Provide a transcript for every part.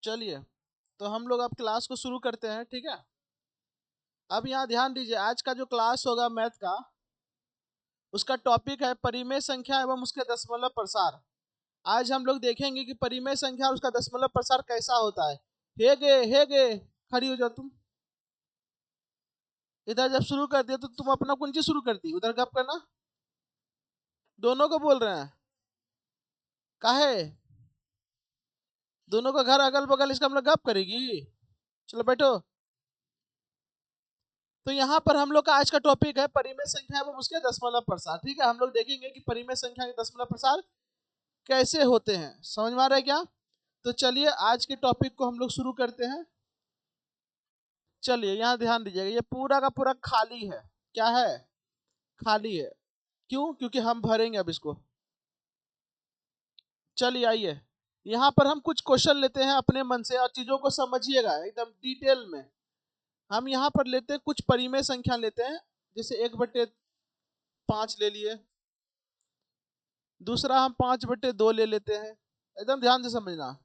चलिए तो हम लोग अब क्लास को शुरू करते हैं, ठीक है। अब यहाँ ध्यान दीजिए, आज का जो क्लास होगा मैथ का, उसका टॉपिक है परिमेय संख्या एवं उसके दशमलव प्रसार। आज हम लोग देखेंगे कि परिमेय संख्या और उसका दशमलव प्रसार कैसा होता है। हे गे खड़ी हो जाओ तुम। इधर जब शुरू कर दिया तो तुम अपना कुंजी शुरू कर दी, उधर गप करना। दोनों को बोल रहे हैं, काहे? दोनों का घर अगल बगल, इसका मतलब गप करेगी। चलो बैठो। तो यहाँ पर हम लोग का आज का टॉपिक है परिमेय संख्या एवं उसके दशमलव प्रसार, ठीक है। हम लोग देखेंगे कि परिमेय संख्या के दशमलव प्रसार कैसे होते हैं, समझ में आ रहा है क्या? तो चलिए आज के टॉपिक को हम लोग शुरू करते हैं। चलिए यहाँ ध्यान दीजिएगा, ये पूरा का पूरा खाली है। क्या है? खाली है। क्यों? क्योंकि हम भरेंगे अब इसको। चलिए आइए, यहाँ पर हम कुछ क्वेश्चन लेते हैं अपने मन से और चीजों को समझिएगा एकदम डिटेल में। हम यहाँ पर लेते हैं कुछ परिमेय संख्या लेते हैं, जैसे 1/5 ले लिए। दूसरा हम 5/2 ले लेते हैं, एकदम ध्यान से समझना।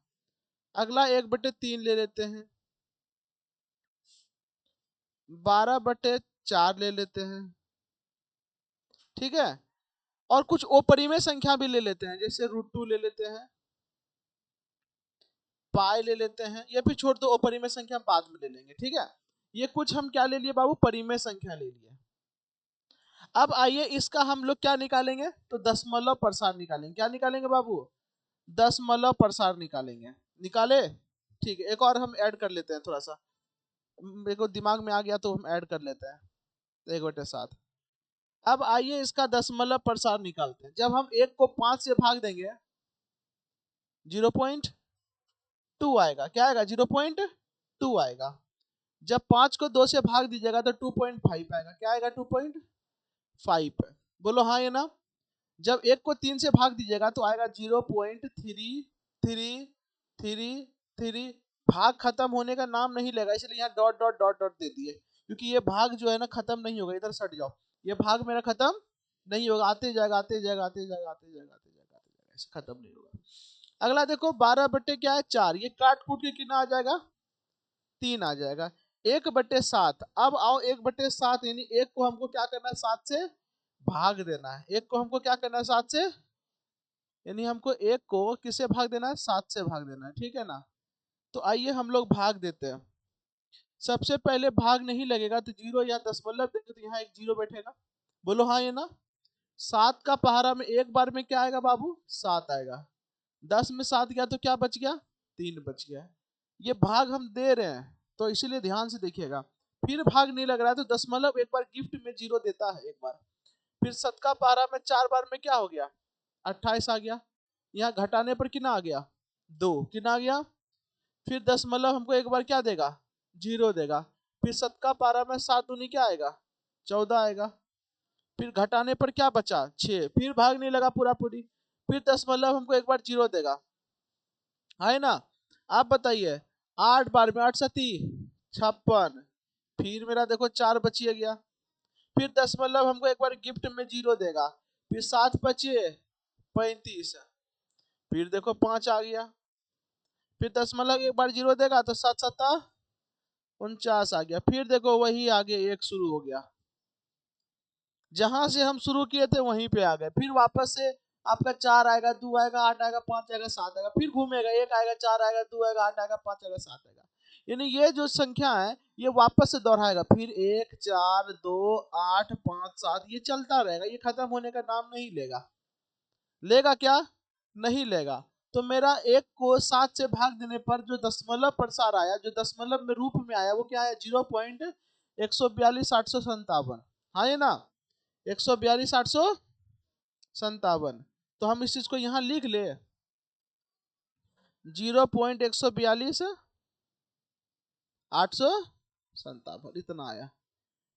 अगला 1/3 ले लेते हैं। 12/4 ले लेते हैं, ठीक है। और कुछ अपरिमेय संख्या भी ले लेते हैं, जैसे √2 ले लेते हैं, पाई ले लेते हैं। ये भी छोड़ दो, अपरिमेय संख्या हम बाद में ले लेंगे, ठीक है। ये कुछ हम क्या ले लिए बाबू? परिमेय संख्या ले लिए। अब आइए इसका हम लोग क्या निकालेंगे, तो दशमलव प्रसार निकालेंगे। क्या निकालेंगे बाबू? दशमलव प्रसार निकालेंगे। निकाले? ठीक है, एक और हम ऐड कर लेते हैं थोड़ा सा, मेरे को दिमाग में आ गया तो हम ऐड कर लेते हैं 1/7। अब आइए इसका दशमलव प्रसार निकालते हैं। जब हम 1 को 5 से भाग देंगे 0.2 आएगा। क्या आएगा? 0.2 आएगा। जब 5 को 2 से भाग दीजिएगा तो 2.5 आएगा। क्या आएगा? 2.5। बोलो हाँ या ना। जब 1 को 3 से भाग दीजिएगा तो आएगा 0.3333। भाग खत्म होने का नाम नहीं लेगा, इसलिए यहाँ डॉट डॉट डॉट डॉट दे दिए, क्योंकि ये भाग जो है ना खत्म नहीं होगा। इधर सट जाओ, ये भाग मेरा खत्म नहीं होगा, आते जाएगा आते जाएगा आते जाएगा आते जाएगा आते जाएगा आते जाएगा, ऐसे खत्म नहीं होगा। अगला देखो 12/4, ये काट कूट के कितना आ जाएगा? 3 आ जाएगा। 1/7, अब आओ 1/7, यानी 1 को हमको क्या करना है? 7 से भाग देना है। 1 को हमको क्या करना है? 7 से, यानी हमको 1 को किससे भाग देना है? 7 से भाग देना है, ठीक है ना। तो आइए हम लोग भाग देते हैं। सबसे पहले भाग नहीं लगेगा तो 0 या दशमलव देंगे तो यहाँ एक 0 बैठेगा। बोलो हाँ या ना। 7 का पहाड़ा में एक बार में क्या आएगा बाबू? 7 आएगा। 10 में 7 गया तो क्या बच गया? 3 बच गया। ये भाग हम दे रहे हैं तो इसीलिए ध्यान से देखिएगा। फिर भाग नहीं लग रहा है तो दशमलव एक बार गिफ्ट में 0 देता है एक बार। फिर 7 का पहाड़ा में 4 बार में क्या हो गया? 28 आ गया। यहाँ घटाने पर कितना आ गया? 2। कितना आ गया? फिर दशमलव हमको एक बार क्या देगा? 0 देगा। फिर 7 का पारा में 7 दूनी क्या आएगा? 14 आएगा। फिर घटाने पर क्या बचा? 6। फिर भाग नहीं लगा पूरा पूरी। फिर दशमलव हमको एक बार 0 देगा, है ना। आप बताइए, 8 बार में 8 सती 56। फिर मेरा देखो 4 बचिए गया। फिर दशमलव हमको एक बार गिफ्ट में 0 देगा। फिर 7 बचे 35। फिर देखो 5 आ गया। फिर दशमलव एक बार 0 देगा तो 7 7 49 आ गया। फिर देखो वही आगे 1 शुरू हो गया, जहां से हम शुरू किए थे वहीं पे आ गए। फिर वापस से आपका 4 आएगा, 2 आएगा, 8 आएगा, 5 आएगा, 7 आएगा। फिर घूमेगा, 1 आएगा, 4 आएगा, 2 आएगा, 8 आएगा, 5 आएगा, 7 आएगा। यानी ये जो संख्या है ये वापस से दोहराएगा। फिर 1 4 2 8 5 7 ये चलता रहेगा, ये खत्म होने का नाम नहीं लेगा। लेगा क्या? नहीं लेगा। तो मेरा 1 को 7 से भाग देने पर जो दशमलव प्रसार आया, जो दशमलव में रूप में आया, वो क्या है? 0.142,857। हाँ ये ना, 142,857। तो हम इस चीज को यहाँ लिख ले, 0.142,857 इतना आया।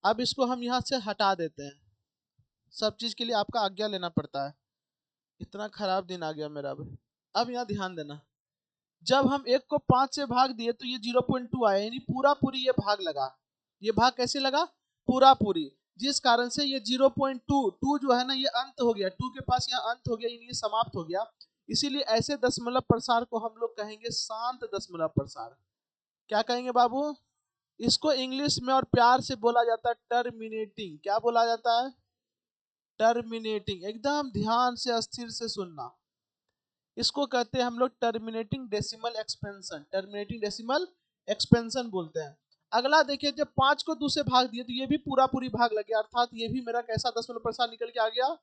अब इसको हम यहाँ से हटा देते हैं। सब चीज के लिए आपका आज्ञा लेना पड़ता है, इतना खराब दिन आ गया मेरा अभी। अब यहाँ ध्यान देना, जब हम 1 को 5 से भाग दिए तो ये 0.2 आया, यानी पूरा पूरी ये भाग लगा। ये भाग कैसे लगा? पूरा पूरी, जिस कारण से ये 0.2 जो है ना ये अंत हो गया। 2 के पास यहाँ अंत हो गया, यानी ये समाप्त हो गया। इसीलिए ऐसे दशमलव प्रसार को हम लोग कहेंगे शांत दशमलव प्रसार। क्या कहेंगे बाबू? इसको इंग्लिश में और प्यार से बोला जाता है टर्मिनेटिंग। क्या बोला जाता है? टर्मिनेटिंग। एकदम ध्यान से अस्थिर से सुनना। इसको कहते हैं हम लोग terminating decimal expansion. Terminating decimal expansion बोलते हैं। अगला देखिए, जब 5 को 2 से भाग दिए तो ये भी पूरा पूरी भाग लग गया, अर्थात ये भी मेरा कैसा दशमलव प्रसार निकल के आ गया?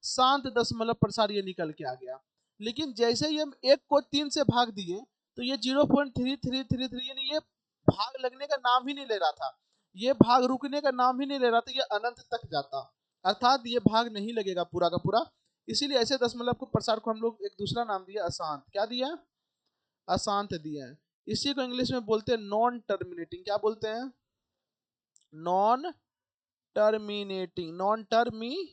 शांत दशमलव प्रसार ये निकल के आ गया। लेकिन जैसे ही हम 1 को 3 से भाग दिए तो ये 0.3333, यानी ये भाग लगने का नाम ही नहीं ले रहा था, ये भाग रुकने का नाम ही नहीं ले रहा था, ये अनंत तक जाता, अर्थात ये भाग नहीं लगेगा पूरा का पूरा। इसीलिए ऐसे दशमलव को प्रसार को हम लोग एक दूसरा नाम दिया अशांत। क्या दिया? अशांत दिया है। इसी को इंग्लिश में बोलते हैं नॉन टर्मिनेटिंग। क्या बोलते हैं? Non terminating. नॉन टर्मिनेटिंग,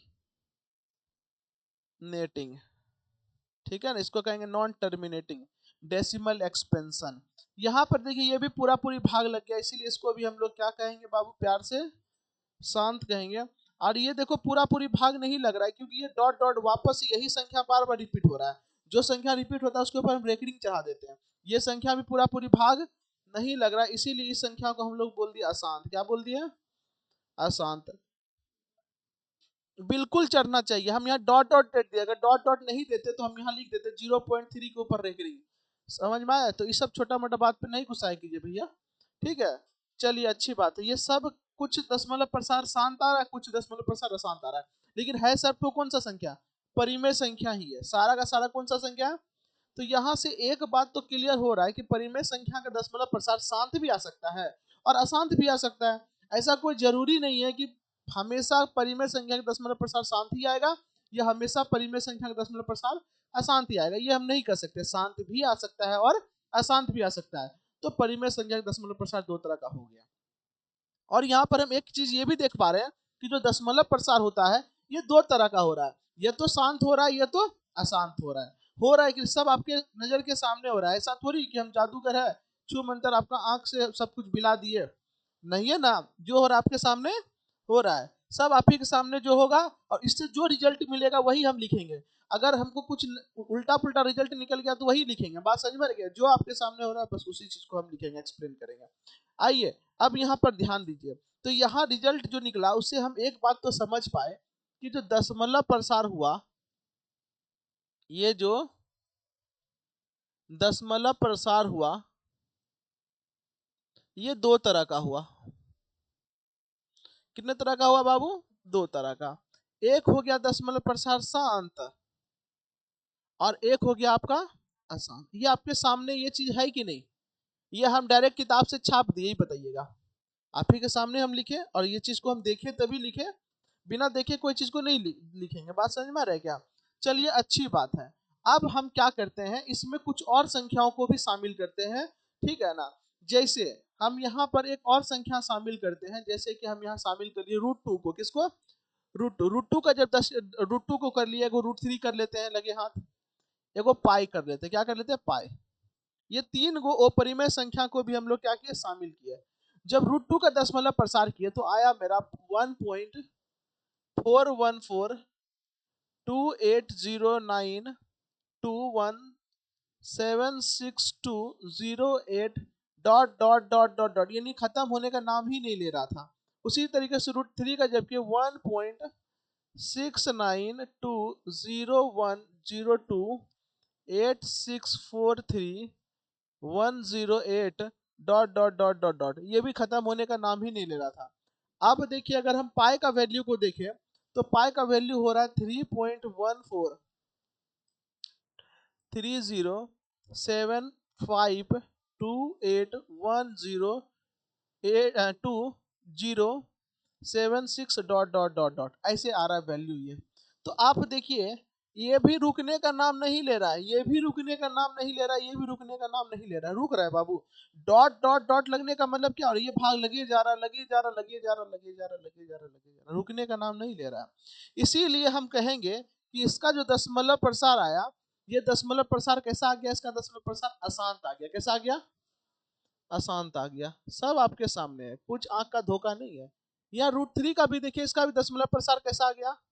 ठीक है ना, इसको कहेंगे नॉन टर्मिनेटिंग डेसिमल एक्सपेंशन। यहां पर देखिए ये भी पूरा पूरी भाग लग गया, इसीलिए इसको भी हम लोग क्या कहेंगे बाबू? प्यार से शांत कहेंगे। और ये देखो पूरा पूरी भाग नहीं लग रहा है, क्योंकि ये डॉट डॉट वापस यही संख्या बार बार रिपीट हो रहा है। जो संख्या रिपीट होता है उसके ऊपर हम रेकरिंग चढ़ा देते हैं। ये संख्या भी पूरा पूरी भाग नहीं लग रहा है, इसीलिए इस संख्या को हम लोग बोल दिया अशांत। क्या बोल दिया? अशांत। बिल्कुल चढ़ना चाहिए। हम यहाँ डॉट डॉट दे दिया, अगर डॉट डॉट नहीं देते तो हम यहाँ लिख देते 0.3 के ऊपर रेकरिंग। समझ में आया? तो ये सब छोटा मोटा बात पे नहीं गुस्साए कीजिए भैया, ठीक है। चलिए अच्छी बात है। ये सब कुछ दशमलव प्रसार शांत आ रहा है, कुछ दशमलव प्रसार अशांत आ रहा है, लेकिन है सब तो कौन सा संख्या? परिमेय संख्या ही है, सारा का सारा कौन सा संख्या है? तो यहाँ से एक बात तो क्लियर हो रहा है कि परिमेय संख्या का दशमलव प्रसार शांत भी आ सकता है और अशांत भी आ सकता है। ऐसा कोई जरूरी नहीं है कि हमेशा परिमेय संख्या का दशमलव प्रसार शांत ही आएगा या हमेशा परिमेय संख्या का दशमलव प्रसार अशांत ही आएगा, ये हम नहीं कर सकते। शांत भी आ सकता है और अशांत भी आ सकता है। तो परिमेय संख्या का दशमलव प्रसार दो तरह का हो गया। और यहाँ पर हम एक चीज ये भी देख पा रहे हैं कि जो दशमलव प्रसार होता है ये दो तरह का हो रहा है, ये तो शांत हो रहा है, ये तो अशांत हो रहा है। हो रहा है कि सब आपके नजर के सामने हो रहा है, ऐसा थोड़ी कि हम जादूगर है, छू मंतर आपका आंख से सब कुछ बिला दिए, नहीं है ना। जो हो रहा है आपके सामने हो रहा है, सब आप ही के सामने जो होगा, और इससे जो रिजल्ट मिलेगा वही हम लिखेंगे। अगर हमको कुछ उल्टा पुल्टा रिजल्ट निकल गया तो वही लिखेंगे। बात समझ में गया? जो आपके सामने हो रहा है बस उसी चीज को हम लिखेंगे, एक्सप्लेन करेंगे। आइए अब यहाँ पर ध्यान दीजिए। तो यहाँ रिजल्ट जो निकला उससे हम एक बात तो समझ पाए कि जो दशमलव प्रसार हुआ, ये जो दशमलव प्रसार हुआ ये दो तरह का हुआ। कितने तरह का हुआ बाबू? दो तरह का। एक हो गया दशमलव प्रसार शांत और एक हो गया आपका अशांत। ये आपके सामने ये चीज है कि नहीं? ये हम डायरेक्ट किताब से छाप दिए, ही बताइएगा। आप ही के सामने हम लिखे और ये चीज को हम देखे तभी लिखे, बिना देखे कोई चीज को नहीं लिखेंगे। बात समझ में आ रहा है क्या? चलिए अच्छी बात है। अब हम क्या करते हैं, इसमें कुछ और संख्याओं को भी शामिल करते हैं, ठीक है ना। जैसे हम यहाँ पर एक और संख्या शामिल करते हैं, जैसे कि हम यहाँ शामिल कर लिए √2 को। किसको? √2 का जब √2 को कर लिया, √3 कर लेते हैं लगे हाथ, एगो पाई कर लेते हैं। क्या कर लेते हैं? पाई। ये तीन गो अपरिमेय संख्या को भी हम लोग क्या किए? शामिल किए। जब √2 का दशमलव प्रसार किए तो आया मेरा 1.41128217620 dot dot dot dot dot, यानी खत्म होने का नाम ही नहीं ले रहा था। उसी तरीके से √3 का जबकि 1.692001643108 dot dot dot dot dot, ये भी खत्म होने का नाम ही नहीं ले रहा था। अब देखिए अगर हम पाई का वैल्यू को देखें तो पाई का वैल्यू हो रहा है 3.1430782076 डॉट डॉट डॉट डॉट, ऐसे आ रहा है वैल्यू ये। तो आप देखिए ये भी रुकने का नाम नहीं ले रहा है, ये भी रुकने का नाम नहीं ले रहा है, ये भी रुकने का नाम नहीं ले रहा है, रुक रहा है बाबू। डॉट डॉट डॉट लगने का मतलब क्या हो रहा है? ये भाग लगे जा रहा, लगे जा रहा, लगे जा रहा, लगे जा रहा, लगे जा रहा, लगे जा रहा, रुकने का नाम नहीं ले रहा है। इसीलिए हम कहेंगे कि इसका जो दशमलव प्रसार आया, ये दशमलव प्रसार कैसा आ गया? इसका दशमलव प्रसार अशांत आ गया। कैसा आ गया? अशांत आ गया। सब आपके सामने है, कुछ आंख का धोखा नहीं है। यहाँ √3 का भी देखिए, इसका भी दशमलव प्रसार कैसा आ गया?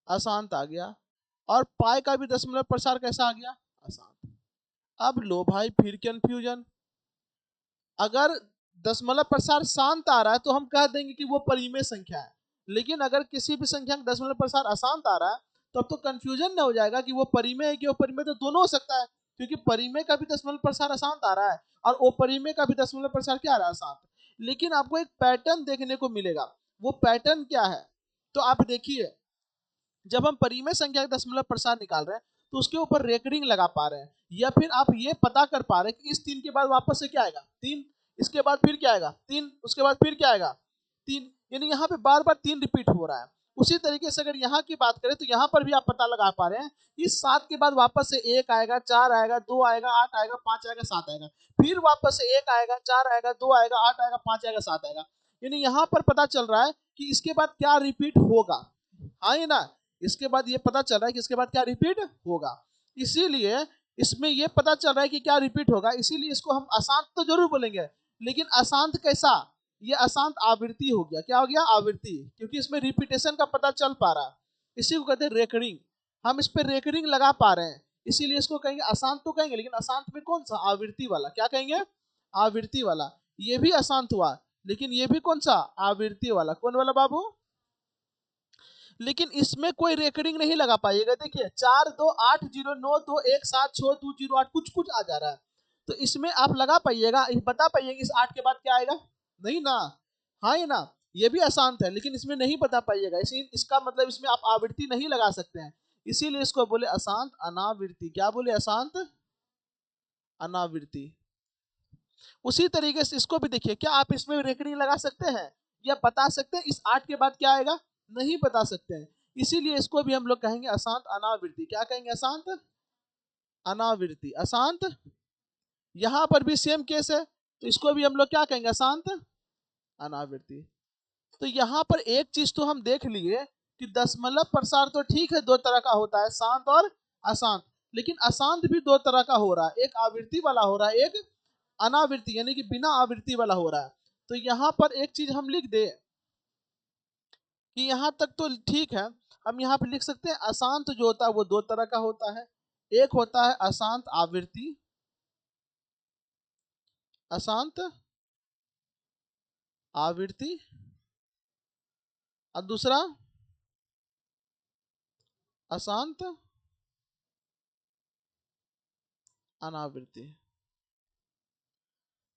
अशांत आ गया। और पाई का भी दशमलव प्रसार कैसा आ गया, अशांत। अब लो भाई फिर कंफ्यूजन, अगर दशमलव प्रसार शांत आ रहा है तो हम कह देंगे कि वो परिमेय संख्या है, लेकिन अगर किसी भी संख्या का दशमलव प्रसार अशांत आ रहा है तो अब तो कंफ्यूजन न हो जाएगा कि वो परिमेय है कि अपरिमेय, तो दोनों हो सकता है, क्योंकि परिमेय का भी दशमलव प्रसार अशांत आ रहा है और अपरिमेय का भी दशमलव प्रसार क्या आ रहा है, अशांत। लेकिन आपको एक पैटर्न देखने को मिलेगा, वो पैटर्न क्या है, तो आप देखिए जब हम परिमेय संख्या का दशमलव प्रसार निकाल रहे हैं तो उसके ऊपर रेकरिंग लगा पा रहे हैं, या फिर आप ये पता कर पा रहे हैं कि इस 3 के बाद वापस से क्या आएगा, 3, इसके बाद फिर क्या आएगा, 3, उसके बाद फिर क्या आएगा, 3, यानी यहाँ पे बार बार 3 रिपीट हो रहा है। उसी तरीके से अगर यहाँ की बात करें तो यहाँ पर भी आप पता लगा पा रहे हैं इस 7 के बाद वापस से 1 आएगा, 4 आएगा, 2 आएगा, 8 आएगा, 5 आएगा, 7 आएगा, फिर वापस से 1 आएगा, 4 आएगा, 2 आएगा, 8 आएगा, 5 आएगा, 7 आएगा। यानी यहाँ पर पता चल रहा है कि इसके बाद क्या रिपीट होगा, हाँ ये ना, इसके बाद ये पता चल रहा है कि इसके बाद क्या रिपीट होगा, इसीलिए इसमें ये पता चल रहा है कि क्या रिपीट होगा, इसीलिए इसको हम अशांत तो जरूर बोलेंगे, लेकिन अशांत कैसा, ये अशांत आवृत्ति हो गया, क्या हो गया, आवृत्ति, क्योंकि इसमें रिपीटेशन का पता चल पा रहा है, इसी को कहते हैं रेकरिंग, हम इस पे रेकरिंग लगा पा रहे हैं, इसीलिए इसको कहेंगे अशांत, तो कहेंगे, लेकिन अशांत में कौन सा, आवृत्ति वाला, क्या कहेंगे, आवृत्ति वाला, ये भी अशांत हुआ, लेकिन ये भी कौन सा, आवृत्ति वाला, कौन वाला बाबू, लेकिन इसमें कोई रेकरिंग नहीं लगा पाइएगा, देखिए 428092176208 कुछ कुछ आ जा रहा है, तो इसमें आप लगा पाइएगा, बता पाइएगा इस 8 के बाद क्या आएगा, नहीं ना, हाँ ये ना, ये भी अशांत है लेकिन इसमें नहीं बता पाइएगा, इसी इसका मतलब इसमें आप आवृत्ति नहीं लगा सकते हैं, इसीलिए इसको बोले अशांत अनावृत्ति, क्या बोले, अशांत अनावृत्ति। उसी तरीके से इसको भी देखिए, क्या आप इसमें रेकरिंग लगा सकते हैं या बता सकते हैं इस 8 के बाद क्या आएगा, नहीं बता सकते हैं, इसीलिए इसको भी हम लोग कहेंगे अशांत अनावृत्ति, क्या कहेंगे, अशांत अनावृत्ति, अशांत। यहां पर भी सेम केस है, तो इसको भी हम लोग क्या कहेंगे, अशांत अनावृत्ति। तो यहाँ पर एक चीज तो हम देख लिए कि दशमलव प्रसार तो ठीक है, दो तरह का होता है, शांत और अशांत, लेकिन अशांत भी दो तरह का हो रहा है, एक आवृत्ति वाला हो रहा है, एक अनावृत्ति यानी कि बिना आवृत्ति वाला हो रहा है। तो यहाँ पर एक चीज हम लिख दे कि यहाँ तक तो ठीक है, हम यहाँ पे लिख सकते हैं अशांत जो होता है वो दो तरह का होता है, एक होता है अशांत आवृत्ति, अशांत आवृत्ति, और दूसरा अशांत अनावृत्ति।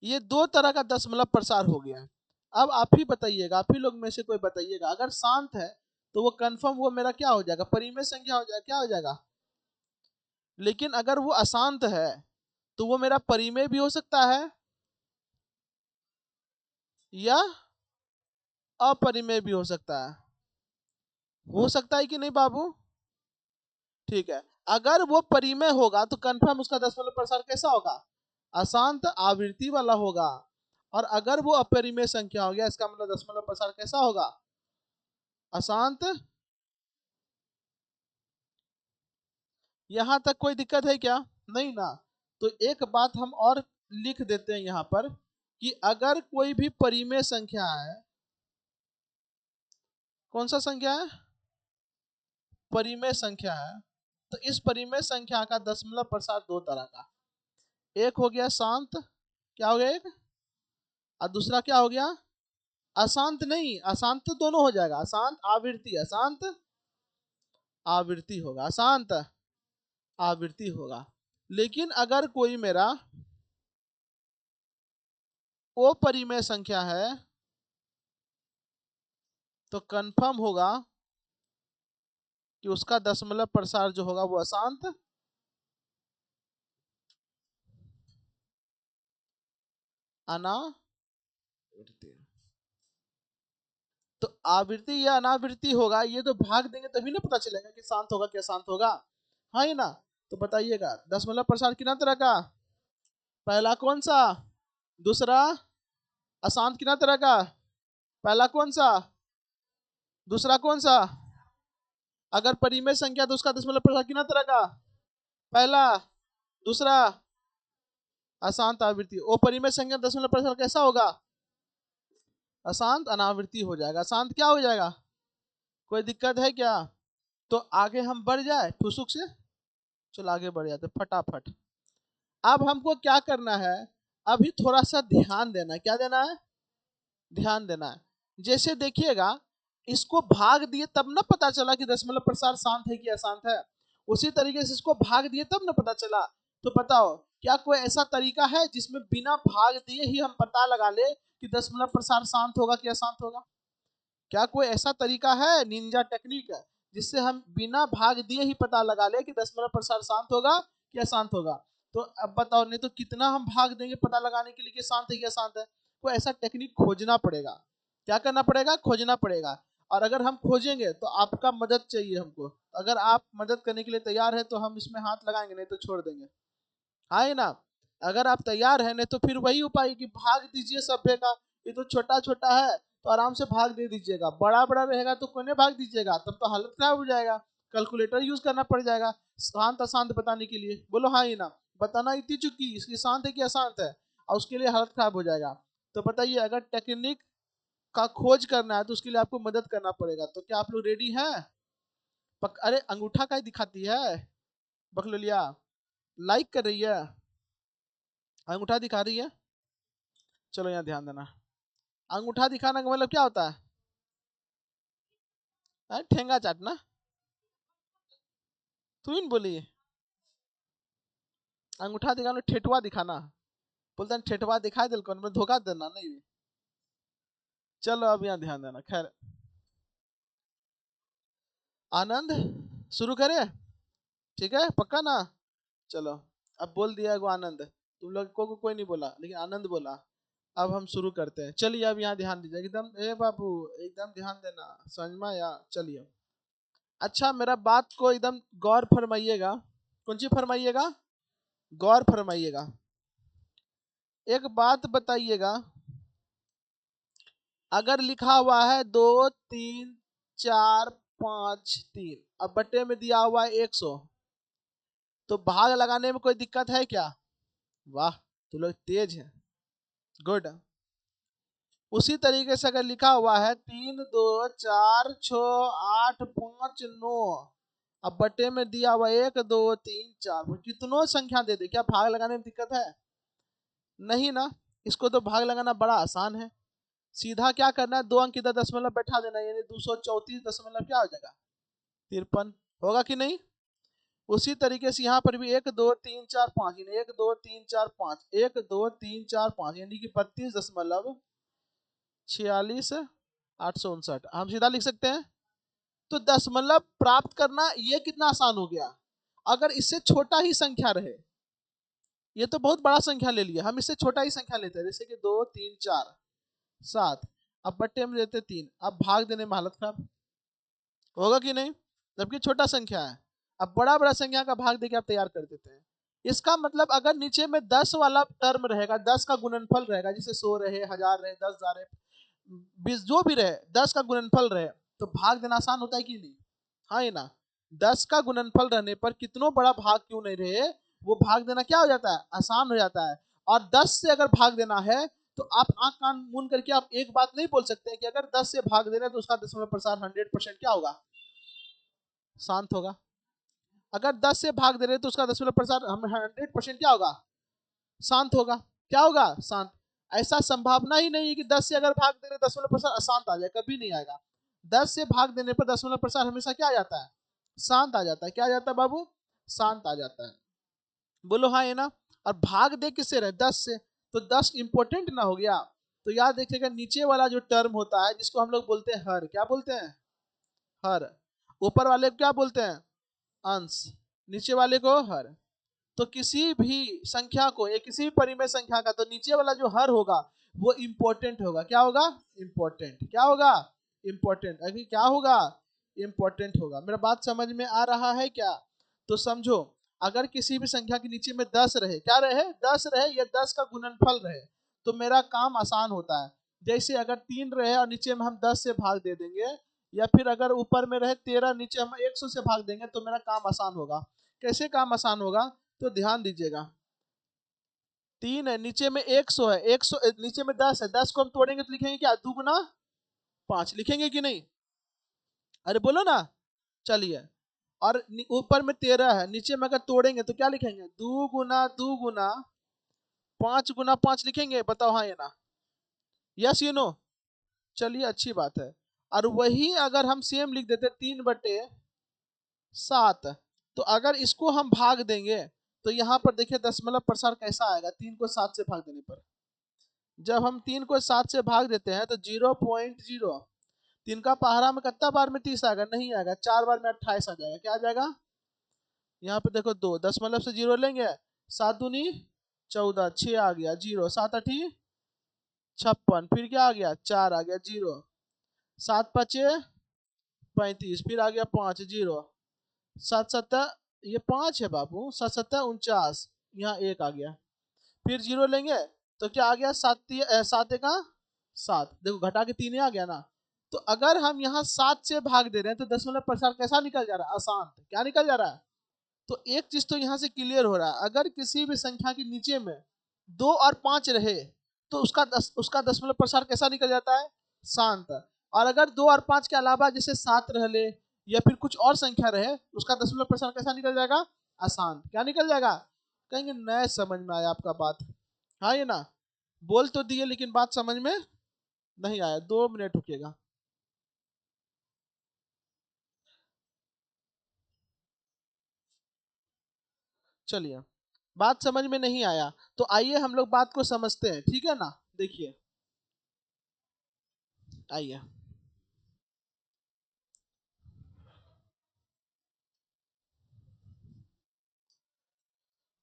ये दो तरह का दशमलव प्रसार हो गया है। अब आप ही बताइएगा, आप ही लोग में से कोई बताइएगा, अगर शांत है तो वो कंफर्म वो मेरा क्या हो जाएगा, परिमेय संख्या हो जाएगा, क्या हो जाएगा, लेकिन अगर वो अशांत है तो वो मेरा परिमेय भी हो सकता है या अपरिमेय भी हो सकता है कि नहीं बाबू, ठीक है। अगर वो परिमेय होगा तो कंफर्म उसका दशमलव प्रसार कैसा होगा, अशांत आवृत्ति वाला होगा, और अगर वो अपरिमेय संख्या हो गया इसका मतलब दशमलव प्रसार कैसा होगा, अशांत। यहां तक कोई दिक्कत है क्या, नहीं ना। तो एक बात हम और लिख देते हैं यहाँ पर कि अगर कोई भी परिमेय संख्या है, कौन सा संख्या है, परिमेय संख्या है, तो इस परिमेय संख्या का दशमलव प्रसार दो तरह का, एक हो गया शांत, क्या हो गया एक, और दूसरा क्या हो गया, अशांत नहीं, अशांत तो दोनों हो जाएगा, अशांत आवृत्ति, अशांत आवृत्ति होगा, अशांत आवृत्ति होगा। लेकिन अगर कोई मेरा अपरिमेय संख्या है तो कंफर्म होगा कि उसका दशमलव प्रसार जो होगा वो अशांत अनावृत्ति। तो आवृत्ति या अनावृत्ति होगा, ये तो भाग देंगे तभी ना पता चलेगा कि शांत होगा क्या शांत होगा, हाँ ही ना। तो बताइएगा दशमलव प्रसार कितना तरह का, पहला कौन सा, दूसरा अशांत कितना तरह का, पहला कौन सा, दूसरा कौन सा, अगर परिमेय संख्या तो उसका दशमलव प्रसार कितना तरह का, पहला, दूसरा अशांत आवृत्ति, ओ परिमेय संख्या दशमलव प्रसार कैसा होगा, अशांत अनावृत्ति हो जाएगा, अशांत क्या हो जाएगा, कोई दिक्कत है क्या। तो आगे हम बढ़ जाए ठुसुक से, चलो आगे बढ़ जाते फटाफट। अब हमको क्या करना है, अभी थोड़ा सा ध्यान देना है। क्या देना है? ध्यान देना है। जैसे देखिएगा, इसको भाग दिए तब ना पता चला कि दशमलव प्रसार शांत है कि अशांत है। उसी तरीके से इसको भाग दिए तब ना पता चला। तो बताओ, क्या कोई ऐसा तरीका है जिसमें बिना भाग दिए ही हम पता लगा ले कि दशमलव प्रसार शांत होगा कि अशांत होगा? क्या कोई ऐसा तरीका है, निंजा टेक्निक है, जिससे हम बिना भाग दिए ही पता लगा ले कि दशमलव प्रसार शांत होगा कि अशांत होगा? तो अब बताओ, नहीं तो कितना हम भाग देंगे पता लगाने के लिए कि शांत है कि अशांत है? कोई ऐसा टेक्निक खोजना पड़ेगा। क्या करना पड़ेगा? खोजना पड़ेगा। और अगर हम खोजेंगे तो आपका मदद चाहिए हमको। अगर आप मदद करने के लिए तैयार है तो हम इसमें हाथ लगाएंगे, नहीं तो छोड़ देंगे। हाँ ना? अगर आप तैयार है, नहीं तो फिर वही उपाय कि भाग दीजिए सभ्य का। ये तो छोटा छोटा है तो आराम से भाग दे दीजिएगा, बड़ा बड़ा रहेगा तो कोने भाग दीजिएगा, तब तो हालत खराब हो जाएगा। कैलकुलेटर यूज करना पड़ जाएगा शांत अशांत बताने के लिए। बोलो हाँ ही ना? बताना इतनी चुकी इसकी शांत है कि अशांत है, और उसके लिए हालत खराब हो जाएगा। तो बताइए, अगर टेक्निक का खोज करना है तो उसके लिए आपको मदद करना पड़ेगा। तो क्या आप लोग रेडी हैं? अरे अंगूठा का दिखाती है बकलोलिया, लाइक कर रही है, अंगूठा दिखा रही है। चलो यहाँ ध्यान देना। अंगूठा दिखाना का मतलब क्या होता है? ठेंगा चाटना। तू ही बोली अंगूठा दिखाना, ठेठुआ दिखाना। बोलते हैं ठेठुआ दिखाई दिल कौन, धोखा देना नहीं। चलो अब यहाँ ध्यान देना। खैर, आनंद शुरू करे? ठीक है, पक्का ना? चलो, अब बोल दिया गो आनंद। तुम लोग को कोई नहीं बोला, लेकिन आनंद बोला। अब हम शुरू करते हैं। चलिए अब यहाँ ध्यान दीजिए एकदम। ए बाबू, एकदम ध्यान देना, समझ में आया? चलिए। अच्छा, मेरा बात को एकदम गौर फरमाइएगा। कौन सी फरमाइएगा? गौर फरमाइएगा। एक बात बताइएगा, अगर लिखा हुआ है 2 3 4 5 3, अब बट्टे में दिया हुआ है 100, तो भाग लगाने में कोई दिक्कत है क्या? वाह, तो लोग तेज हैं, गुड। उसी तरीके से अगर लिखा हुआ है 3 2 4 6 8 5 9, अब बट्टे में दिया हुआ 1 2 3 4, कितनों संख्या दे दे, क्या भाग लगाने में दिक्कत है? नहीं ना? इसको तो भाग लगाना बड़ा आसान है। सीधा क्या करना है, 2 अंक की दशमलव बैठा देना, यानी 234 दशमलव क्या हो जाएगा? 53। होगा कि नहीं? उसी तरीके से यहाँ पर भी 1 2 3 4 5, यानी 1 2 3 4 5, 1 2 3 4 5, यानी कि 32.46 हम सीधा लिख सकते हैं। तो दशमलव प्राप्त करना ये कितना आसान हो गया। अगर इससे छोटा ही संख्या रहे, ये तो बहुत बड़ा संख्या ले लिया, हम इससे छोटा ही संख्या लेते हैं, जैसे कि 2 3 4 7, अब बट्टे में देते 3, अब भाग देने में हालत खराब होगा कि नहीं? जबकि छोटा संख्या है। अब बड़ा बड़ा संख्या का भाग देके आप तैयार कर देते हैं। इसका मतलब अगर नीचे में 10 वाला टर्म रहेगा, 10 का गुणनफल रहेगा, जैसे 100 रहे, 1000 रहे, 10,000 रहे, 20 जो भी रहे, 10 का गुणनफल रहे, तो भाग देना आसान होता है कि नहीं? हाँ ये ना? 10 का गुणनफल रहने पर कितनों बड़ा भाग क्यों नहीं रहे, वो भाग देना क्या हो जाता है? आसान हो जाता है। और 10 से अगर भाग देना है तो आप आंख कान मूंद करके आप एक बात नहीं बोल सकते हैं कि अगर 10 से भाग दे रहे हैं तो उसका दशमलव प्रसार 100% क्या होगा? शांत होगा। अगर 10 से भाग दे रहे हैं तो उसका दशमलव प्रसार हम 100% क्या होगा? शांत होगा। क्या होगा? शांत। ऐसा संभावना ही नहीं है कि 10 से अगर भाग दे रहे दशमलव प्रसार अशांत आ जाए, कभी नहीं आएगा। 10 से भाग देने पर दशमलव प्रसार हमेशा क्या आ जाता है? शांत आ जाता है। क्या आ जाता है बाबू? शांत आ जाता है। बोलो हाँ ये ना? और भाग दे किससे रहे? 10 से। तो 10 इंपॉर्टेंट ना हो गया? तो याद रखिएगा, नीचे वाला जो टर्म होता है जिसको हम लोग बोलते हैं हर, क्या बोलते हैं? हर। ऊपर वाले को क्या बोलते हैं? अंश। नीचे वाले को हर। तो किसी भी संख्या को, या किसी भी परिमेय संख्या का, तो नीचे वाला जो हर होगा वो इंपॉर्टेंट होगा। क्या होगा? इंपॉर्टेंट। क्या होगा? इंपॉर्टेंट। अभी क्या होगा? इंपॉर्टेंट होगा। मेरा बात समझ में आ रहा है क्या? तो समझो, अगर किसी भी संख्या के नीचे में 10 रहे, क्या रहे? 10 रहे, या 10 का गुणनफल रहे, तो मेरा काम आसान होता है। जैसे अगर 3 रहे और नीचे में हम 10 से भाग दे देंगे, या फिर अगर ऊपर में रहे 13, नीचे हम 100 से भाग देंगे, तो मेरा काम आसान होगा। कैसे काम आसान होगा? तो ध्यान दीजिएगा, 3 है, नीचे में 100 है, 100 नीचे में 10 है, 10 को हम तोड़ेंगे तो लिखेंगे क्या? 2 गुना 5 लिखेंगे कि नहीं? अरे बोलो ना। चलिए, और ऊपर में 13 है, नीचे में अगर तोड़ेंगे तो क्या लिखेंगे? 2 गुना 2 गुना 5 गुना 5 लिखेंगे, बताओ हाँ या ना? Yes you know? चलिए अच्छी बात है। और वही अगर हम सेम लिख देते 3/7, तो अगर इसको हम भाग देंगे तो यहाँ पर देखिए दशमलव प्रसार कैसा आएगा 3 को 7 से भाग देने पर। जब हम 3 को 7 से भाग देते हैं तो 0.0, 3 का पहाड़ा में कितना बार में 30 आएगा? नहीं आएगा, 4 बार में 28 आ जाएगा। क्या आ जाएगा? यहाँ पे देखो 2 दशमलव से 0 लेंगे, 7 दूनी 14, 6 आ गया 0, 7 8 56, फिर क्या आ गया? 4 आ गया 0, 7 5 35, फिर आ गया 5 0, 7 7 ये 5 है बाबू, 7 7 49, यहाँ 1 आ गया, फिर 0 लेंगे तो क्या आ गया? 7 1 7, देखो घटा के 3 आ गया ना। तो अगर हम यहाँ 7 से भाग दे रहे हैं तो दशमलव प्रसार कैसा निकल जा रहा है? अशांत। क्या निकल जा रहा है? तो एक चीज तो यहाँ से क्लियर हो रहा है, अगर किसी भी संख्या के नीचे में 2 और 5 रहे तो उसका दशमलव प्रसार कैसा निकल जाता है? शांत। और अगर 2 और 5 के अलावा जैसे 7 रह ले या फिर कुछ और संख्या रहे, उसका दशमलव प्रसार कैसा निकल जाएगा? अशांत। क्या निकल जाएगा? कहेंगे नहीं समझ में आया आपका बात। हाँ ये ना, बोल तो दिए लेकिन बात समझ में नहीं आया। 2 मिनट रुकिएगा। चलिए, बात समझ में नहीं आया तो आइए हम लोग बात को समझते हैं, ठीक है ना? देखिए आइए,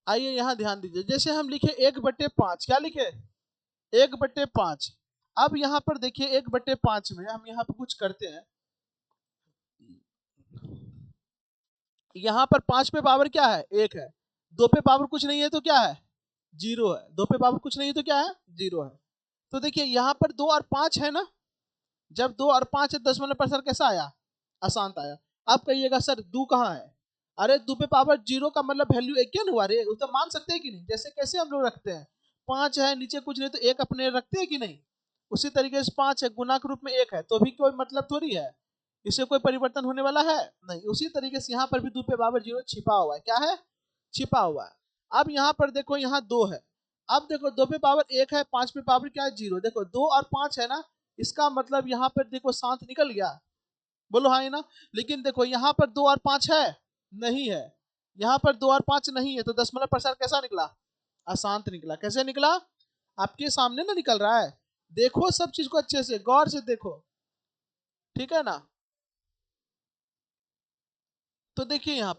आइए यहाँ ध्यान दीजिए। जैसे हम लिखे 1/5, क्या लिखे? 1/5। अब यहाँ पर देखिए 1/5 में हम यहाँ पर कुछ करते हैं। यहाँ पर 5 पे पावर क्या है? 1 है। 2 पे पावर कुछ नहीं है तो क्या है? 0 है। 2 पे पावर कुछ नहीं है तो क्या है? 0 है। तो देखिए यहाँ पर 2 और 5 है ना, जब 2 और 5 है दशमलव प्रसार कैसा आया? अशांत आया। अब कहिएगा सर 2 कहाँ है? अरे 2 पे पावर 0 का मतलब वैल्यू 1 क्या हुआ रे? तो मान सकते हैं कि नहीं? जैसे कैसे हम लोग रखते हैं, 5 है नीचे कुछ नहीं तो 1 अपने रखते हैं कि नहीं? उसी तरीके से 5 है गुना के रूप में 1 है तो भी कोई मतलब थोड़ी है, इससे कोई परिवर्तन होने वाला है नहीं। उसी तरीके से यहाँ पर भी 2 पे पावर 0 छिपा हुआ है। क्या है? छिपा हुआ है। अब यहाँ पर देखो यहाँ 2 है। अब देखो 2 पे पावर 1 है, 5 पे पावर क्या है? 0। देखो 2 और 5 है ना, इसका मतलब यहाँ पर देखो शांत निकल गया। बोलो हाँ ना? लेकिन देखो यहाँ पर 2 और 5 है, नहीं है। यहाँ पर 2 और 5 नहीं है तो दशमलव प्रसार कैसा निकला? अशांत निकला। कैसे निकला? आपके सामने ना निकल रहा है। देखो सब चीज को अच्छे से गौर से देखो, ठीक है ना? तो देखिए यहाँ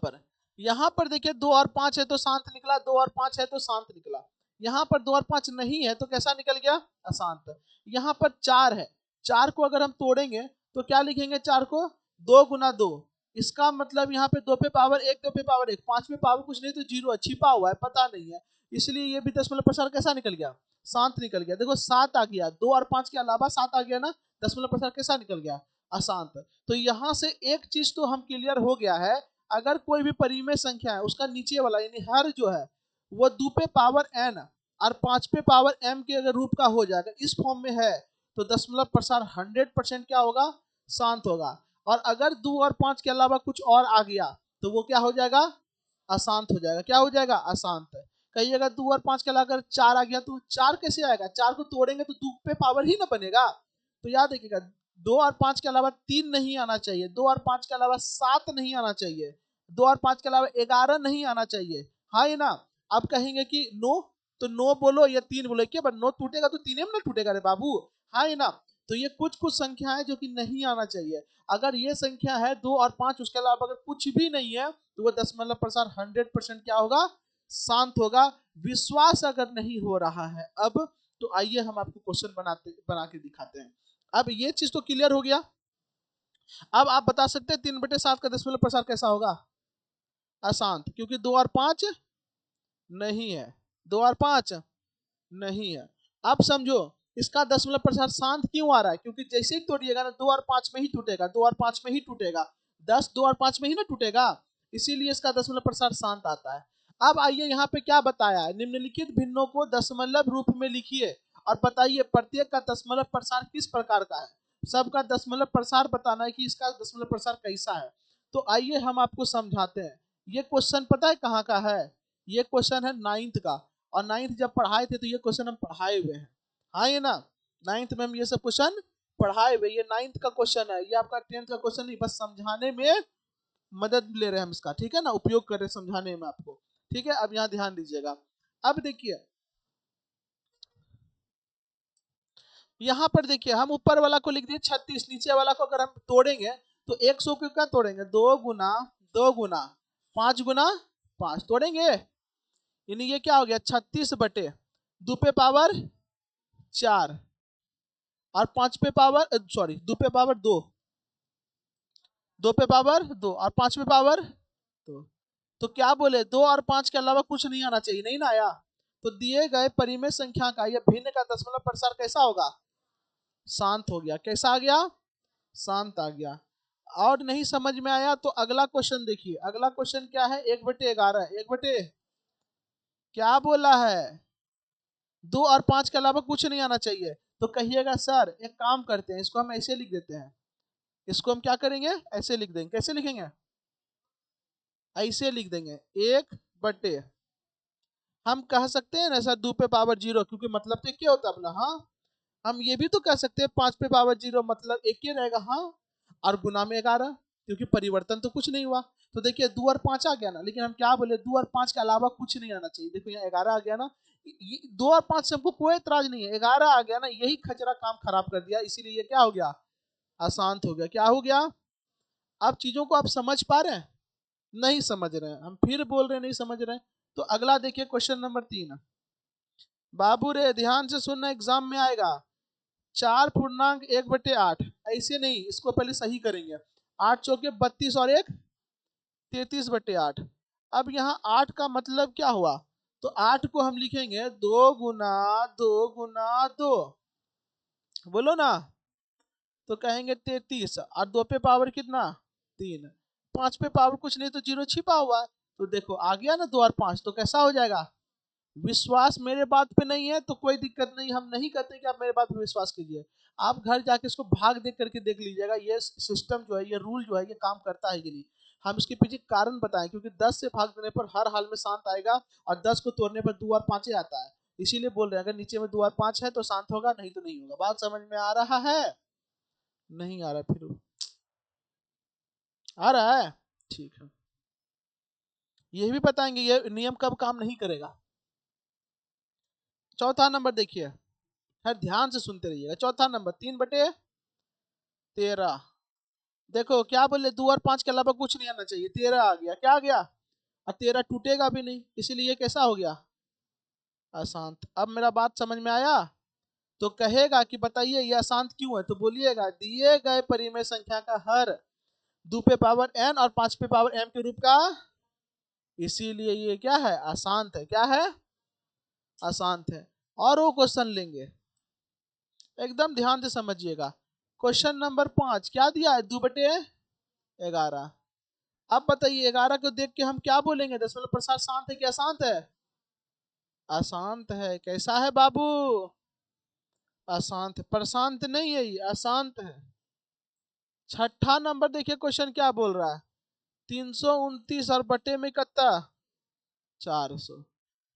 पर देखिए 2 और 5 है तो शांत निकला, 2 और 5 है तो शांत निकला। यहाँ पर 2 और 5 नहीं है तो कैसा निकल गया? अशांत। यहाँ पर 4 है, 4 को अगर हम तोड़ेंगे तो क्या लिखेंगे? 4 को 2 गुना 2, इसका मतलब यहाँ पे 2 पे पावर 1, 2 पे पावर 1, 5 पे पावर कुछ नहीं तो 0 छिपा हुआ है, पता नहीं है, इसलिए ये भी दशमलव प्रसार कैसा निकल गया? शांत निकल गया। देखो 7 आ गया, 2 और 5 के अलावा 7 आ गया ना, दशमलव प्रसार कैसा निकल गया? अशांत। तो यहाँ से एक चीज तो हम क्लियर हो गया है, अगर कोई भी परिमेय संख्या है उसका नीचे वाला यानी हर जो है वो 2 पे पावर n और 5 पे पावर m के अगर रूप का हो जाएगा, इस फॉर्म में है, तो दशमलव प्रसार 100% क्या होगा? शांत होगा। और अगर 2 और 5 के अलावा कुछ और आ गया तो वो क्या हो जाएगा? अशांत हो जाएगा। क्या हो जाएगा? अशांत। कहिएगा 2 और 5 के अलावा अगर 4 आ गया तो 4 कैसे आएगा? 4 को तोड़ेंगे तो 2 पे पावर ही ना बनेगा। तो याद रखिएगा 2 और 5 के अलावा 3 नहीं आना चाहिए, 2 और 5 के अलावा 7 नहीं आना चाहिए, 2 और 5 के अलावा 11 नहीं आना चाहिए। हाँ ये ना? अब कहेंगे कि नो, तो नो बोलो या 3 बोलो, क्या नो टूटेगा तो 3 में ना टूटेगा रे बाबू। हाँ ये ना? तो ये कुछ कुछ संख्या है जो कि नहीं आना चाहिए। अगर ये संख्या है 2 और 5, उसके अलावा अगर कुछ भी नहीं है तो वो दशमलव प्रसार 100% क्या होगा? शांत होगा। विश्वास अगर नहीं हो रहा है अब, तो आइए हम आपको क्वेश्चन बना के दिखाते हैं। अब ये चीज तो क्लियर हो गया। अब आप बता सकते हैं 3/7 का दशमलव प्रसार कैसा होगा? अशांत, क्योंकि 2 और 5 नहीं है, 2 और 5 नहीं है। अब समझो इसका दशमलव प्रसार शांत क्यों आ रहा है? क्योंकि जैसे ही तोड़िएगा ना 2 और 5 में ही टूटेगा, 2 और 5 में ही टूटेगा, 10 2 और 5 में ही ना टूटेगा, इसीलिए इसका दशमलव प्रसार शांत आता है। अब आइए यहाँ पे क्या बताया है, निम्नलिखित भिन्नों को दशमलव रूप में लिखिए और बताइए प्रत्येक का दशमलव प्रसार किस प्रकार का है। सबका दशमलव प्रसार बताना है कि इसका दशमलव प्रसार कैसा है। तो आइए हम आपको समझाते हैं। ये क्वेश्चन पता है कहाँ का है? ये क्वेश्चन है 9th का, और 9th जब पढ़ाए थे तो ये क्वेश्चन हम पढ़ाए हुए हैं। हाँ ये ना 9th में हम ये सब क्वेश्चन पढ़ाए हुए, ये 9th का क्वेश्चन है, ये आपका 10th का क्वेश्चन नहीं, बस समझाने में मदद ले रहे हैं हम इसका, ठीक है ना, उपयोग कर रहे हैं समझाने में आपको। ठीक है, अब यहाँ ध्यान दीजिएगा। अब देखिए यहाँ पर देखिए, हम ऊपर वाला को लिख दिए 36, नीचे वाला को अगर हम तोड़ेंगे तो 100 को क्या तोड़ेंगे? 2 गुना 5 गुना 5 तोड़ेंगे, यानी ये क्या हो गया? 36 बटे 2 पे पावर 4 और 5 पे पावर सॉरी 2 पे पावर 2, 2 पे पावर 2 और 5 पे पावर 2। तो क्या बोले? 2 और 5 के अलावा कुछ नहीं आना चाहिए, नहीं ना आया। तो दिए गए परिमेय संख्या का यह भिन्न का दशमलव प्रसार कैसा होगा? शांत हो गया। कैसा आ गया? शांत आ गया। और नहीं समझ में आया तो अगला क्वेश्चन देखिए। अगला क्वेश्चन क्या है? 1/11। 1 बटे क्या बोला है? 2 और 5 के अलावा कुछ नहीं आना चाहिए। तो कहिएगा सर एक काम करते हैं, इसको हम ऐसे लिख देते हैं। इसको हम क्या करेंगे? ऐसे लिख देंगे। कैसे लिखेंगे? ऐसे लिख देंगे 1 बटे, हम कह सकते हैं ना सर 2 पे पावर 0, क्योंकि मतलब तो क्या होता है अपना। हाँ हम ये भी तो कह सकते हैं 5 पे पावर 0 मतलब एक ही रहेगा। हाँ और गुना में 11, क्योंकि परिवर्तन तो कुछ नहीं हुआ। तो देखिए 2 और 5 आ गया ना, लेकिन हम क्या बोले? 2 और 5 के अलावा कुछ नहीं आना चाहिए। देखो यहाँ 11 आ गया ना, 2 और 5 से हमको कोई एतराज नहीं है, 11 आ गया ना, यही खचरा काम खराब कर दिया, इसीलिए ये क्या हो गया? अशांत हो गया। क्या हो गया? अब चीजों को आप समझ पा रहे हैं? नहीं समझ रहे हैं, हम फिर बोल रहे हैं नहीं समझ रहे हैं। तो अगला देखिए क्वेश्चन नंबर 3। बाबू रे ध्यान से सुनना, एग्जाम में आएगा। 4 पूर्णांक 1/8, ऐसे नहीं, इसको पहले सही करेंगे। 8 चौके 32 और 1 33/8। अब यहाँ 8 का मतलब क्या हुआ? तो 8 को हम लिखेंगे 2 गुना 2 गुना 2, बोलो ना। तो कहेंगे 33, और 2 पे पावर कितना? 3। 5 पे पावर कुछ नहीं तो 0 छिपा हुआ है। तो देखो आ गया ना 2 और 5, तो कैसा हो जाएगा? विश्वास मेरे बात पे नहीं है तो कोई दिक्कत नहीं, हम नहीं कहते कि आप मेरे बात पे विश्वास कीजिए। आप घर जाके इसको भाग देख करके देख लीजिएगा, ये सिस्टम जो है, ये रूल जो है, ये काम करता है कि नहीं। हम इसके पीछे कारण बताएं, क्योंकि 10 से भाग देने पर हर हाल में शांत आएगा, और 10 को तोड़ने पर 2 और 5 ही आता है। इसीलिए बोल रहे हैं अगर नीचे में 2 और 5 है तो शांत होगा, नहीं तो नहीं होगा। बात समझ में आ रहा है? नहीं आ रहा? फिर आ रहा है? ठीक है, ये भी बताएंगे ये नियम कब काम नहीं करेगा। चौथा नंबर देखिए, खैर ध्यान से सुनते रहिएगा। चौथा नंबर 3/13। देखो क्या बोले? 2 और 5 के अलावा कुछ नहीं आना चाहिए, 13 आ गया। क्या आ गया? और 13 टूटेगा भी नहीं, इसीलिए ये कैसा हो गया? अशांत। अब मेरा बात समझ में आया? तो कहेगा कि बताइए ये अशांत क्यों है? तो बोलिएगा दिए गए परिमेय संख्या का हर 2 पे पावर n और 5 पे पावर m के रूप का, इसीलिए ये क्या है? अशांत है। क्या है? अशांत है। और वो क्वेश्चन लेंगे, एकदम ध्यान से समझिएगा। क्वेश्चन नंबर 5 क्या दिया है? 2/11। अब बताइए 11 को देख के हम क्या बोलेंगे? दशमलव प्रसार शांत है कि अशांत है? अशांत है। कैसा है बाबू? अशांत। प्रशांत नहीं है, ये अशांत है। छठा नंबर देखिए क्वेश्चन क्या बोल रहा है? 329 और बटे में कितना? 400।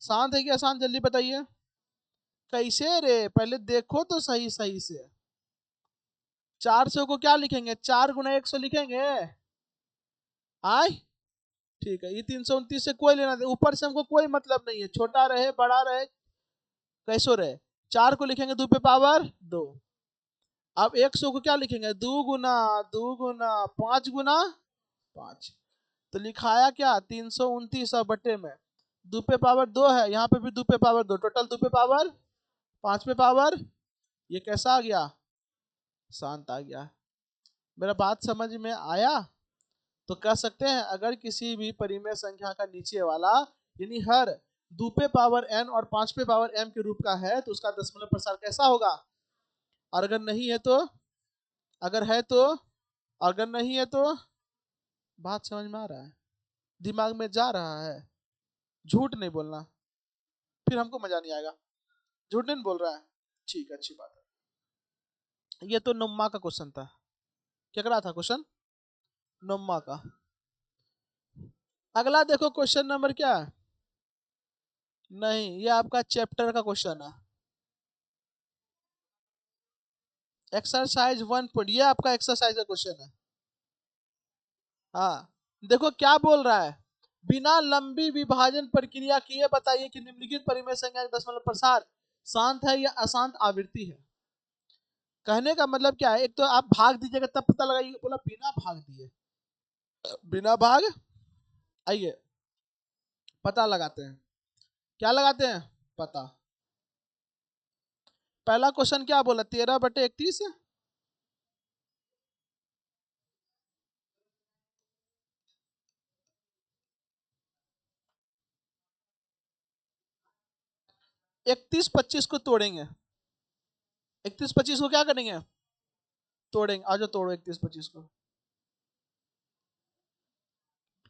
शांत है कि अशांत? जल्दी बताइए। कैसे रे? पहले देखो तो सही सही से। 400 को क्या लिखेंगे? 4 गुना 100 लिखेंगे। आय ठीक है, ये 329 से कोई लेना देना, ऊपर से हमको कोई मतलब नहीं है, छोटा रहे बड़ा रहे कैसो रहे। 4 को लिखेंगे 2 पे पावर 2। अब 100 को क्या लिखेंगे? 2 गुना 5 तो लिखाया क्या? 329 और बटे में 2 पे पावर 2 है, यहाँ पे भी 2 पे पावर 2, टोटल 2 पे पावर 5 पे पावर। ये कैसा आ गया? शांत आ गया। मेरा बात समझ में आया? तो कह सकते हैं अगर किसी भी परिमेय संख्या का नीचे वाला यानी हर 2 पे पावर n और 5 पे पावर m के रूप का है तो उसका दशमलव प्रसार कैसा होगा? और अगर नहीं है तो? अगर है तो? अगर नहीं है तो? बात समझ में आ रहा है? दिमाग में जा रहा है? झूठ नहीं बोलना, फिर हमको मजा नहीं आएगा। झूठ नहीं बोल रहा है? ठीक है, अच्छी बात है। ये तो नम्मा का क्वेश्चन था। क्या करा था क्वेश्चन? नम्मा का। अगला देखो क्वेश्चन नंबर क्या है? नहीं, ये आपका चैप्टर का क्वेश्चन है। एक्सरसाइज 1 ये आपका एक्सरसाइज का क्वेश्चन है। हाँ, देखो क्या बोल रहा है। बिना लंबी विभाजन प्रक्रिया किए बताइए कि निम्नलिखित परिमेय संख्या का दशमलव प्रसार शांत है या अशांत आवृत्ति है। कहने का मतलब क्या है, एक तो आप भाग दीजिएगा तब पता लगाइए, बोला बिना भाग दिए, बिना भाग। आइए पता लगाते हैं। क्या लगाते हैं? पता। पहला क्वेश्चन क्या बोला, 13/31। 31-25 को तोड़ेंगे। 31-25 को क्या करेंगे? तोड़ेंगे। आज तोड़ो 31-25 को।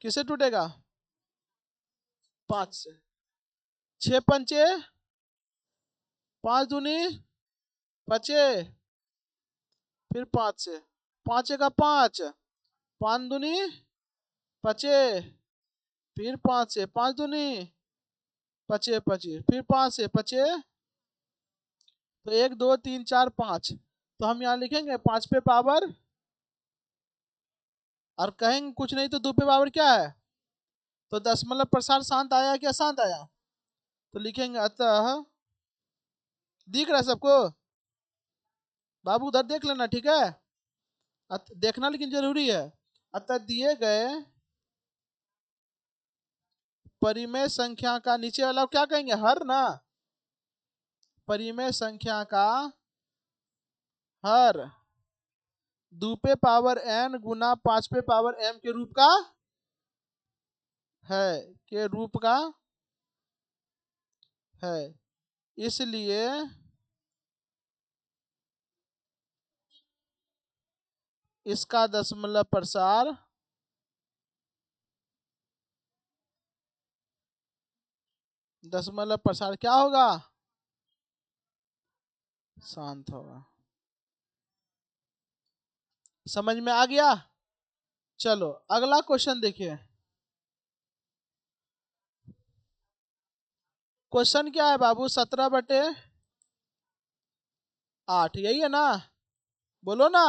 किसे टूटेगा? 5 से। 6 पंचे 5 दूनी पचे, फिर 5 से। 5 का 5, 5 दूनी पचे, फिर 5 से। 5 दूनी पचे पचे, फिर 5 से पचे। तो 1 2 3 4 5, तो हम यहाँ लिखेंगे 5 पे पावर, और कहेंगे कुछ नहीं तो 2 पे पावर क्या है। तो दशमलव प्रसार शांत आया क्या शांत आया? तो लिखेंगे अतः, दिख रहा है सबको? बाबू उधर देख लेना, ठीक है? देखना लेकिन जरूरी है। अतः दिए गए परिमेय संख्या का, नीचे वाला क्या कहेंगे, हर ना, परिमेय संख्या का हर 2 पे पावर n गुना 5 पे पावर m के रूप का है, के रूप का है। इसलिए इसका दशमलव प्रसार क्या होगा? शांत होगा। समझ में आ गया? चलो अगला क्वेश्चन देखिए। क्वेश्चन क्या है बाबू? 17/8, यही है ना? बोलो ना।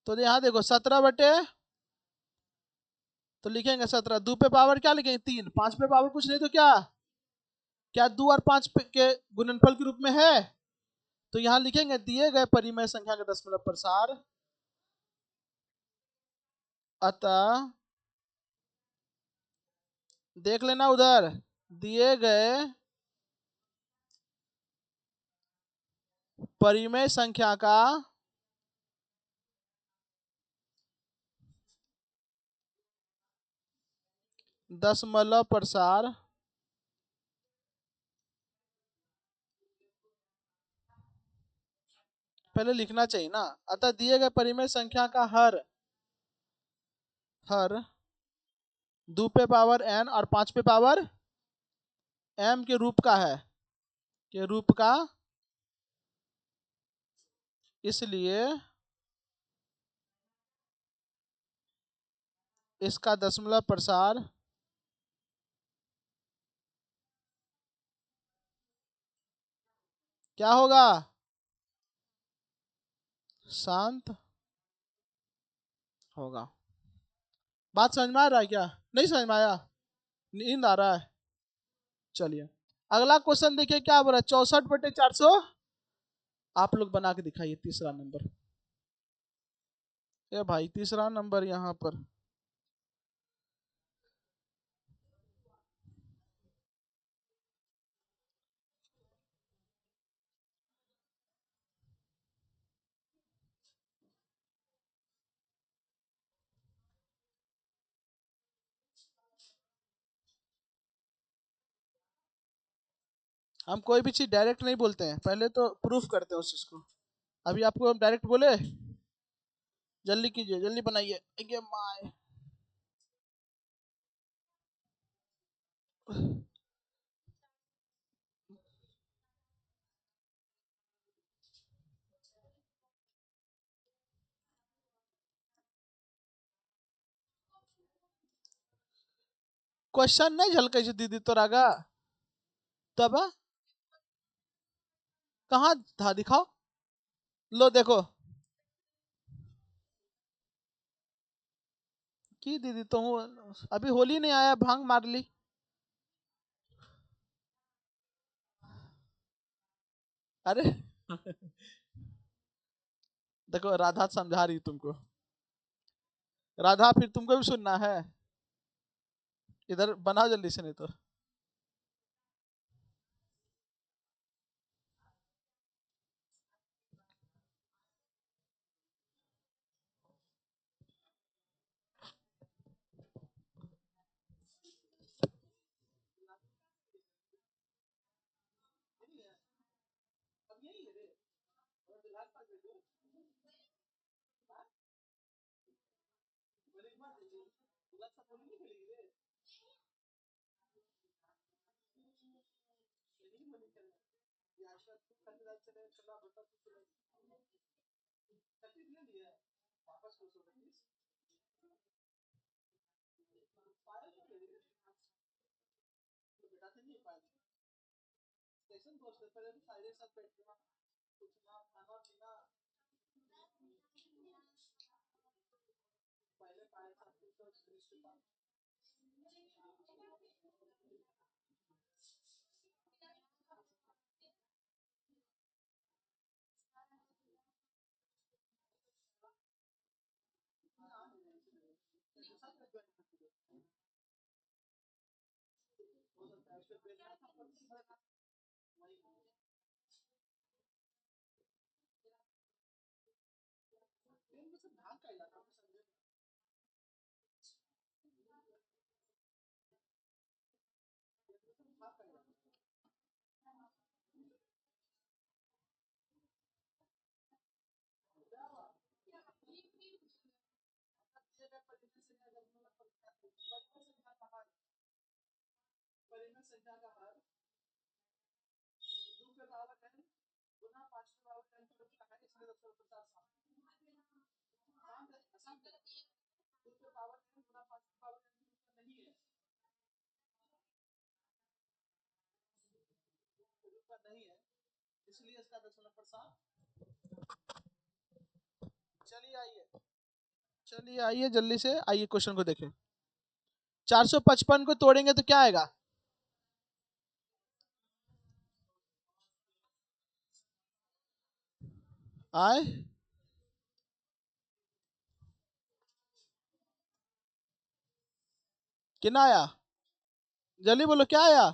तो यहाँ देखो 17 तो लिखेंगे 17, 2 पे पावर क्या लिखेंगे 3, 5 पे पावर कुछ नहीं तो क्या, क्या 2 और 5 के गुणनफल के रूप में है। तो यहाँ लिखेंगे दिए गए परिमेय संख्या का दशमलव प्रसार, अतः देख लेना उधर, दिए गए परिमेय संख्या का दशमलव प्रसार पहले लिखना चाहिए ना। अतः दिए गए परिमेय संख्या का हर 2 पे पावर n और 5 पे पावर m के रूप का है, के रूप का। इसलिए इसका दशमलव प्रसार क्या होगा? शांत होगा। बात समझ में आ रहा है क्या? नहीं समझ में आया? नींद आ रहा है? चलिए अगला क्वेश्चन देखिए क्या बोला, 64/400। आप लोग बना के दिखाइए तीसरा नंबर। ए भाई तीसरा नंबर यहाँ पर। हम कोई भी चीज डायरेक्ट नहीं बोलते हैं, पहले तो प्रूफ करते हैं उस चीज को। अभी आपको हम डायरेक्ट बोले? जल्दी कीजिए, जल्दी बनाइए। ये माय क्वेश्चन नहीं झलकै छे दीदी तोरागा तब कहाँ था दिखाओ। लो देखो की दीदी तो हूँ अभी होली नहीं आया भांग मार ली। अरे देखो राधा समझा रही तुमको। राधा फिर तुमको भी सुनना है। इधर बनाओ जल्दी से नहीं तो। चलिए आइए चलिए आइए जल्दी से आइए क्वेश्चन को देखें। 455 को तोड़ेंगे तो क्या आएगा। आए कितना आया जल्दी बोलो क्या आया।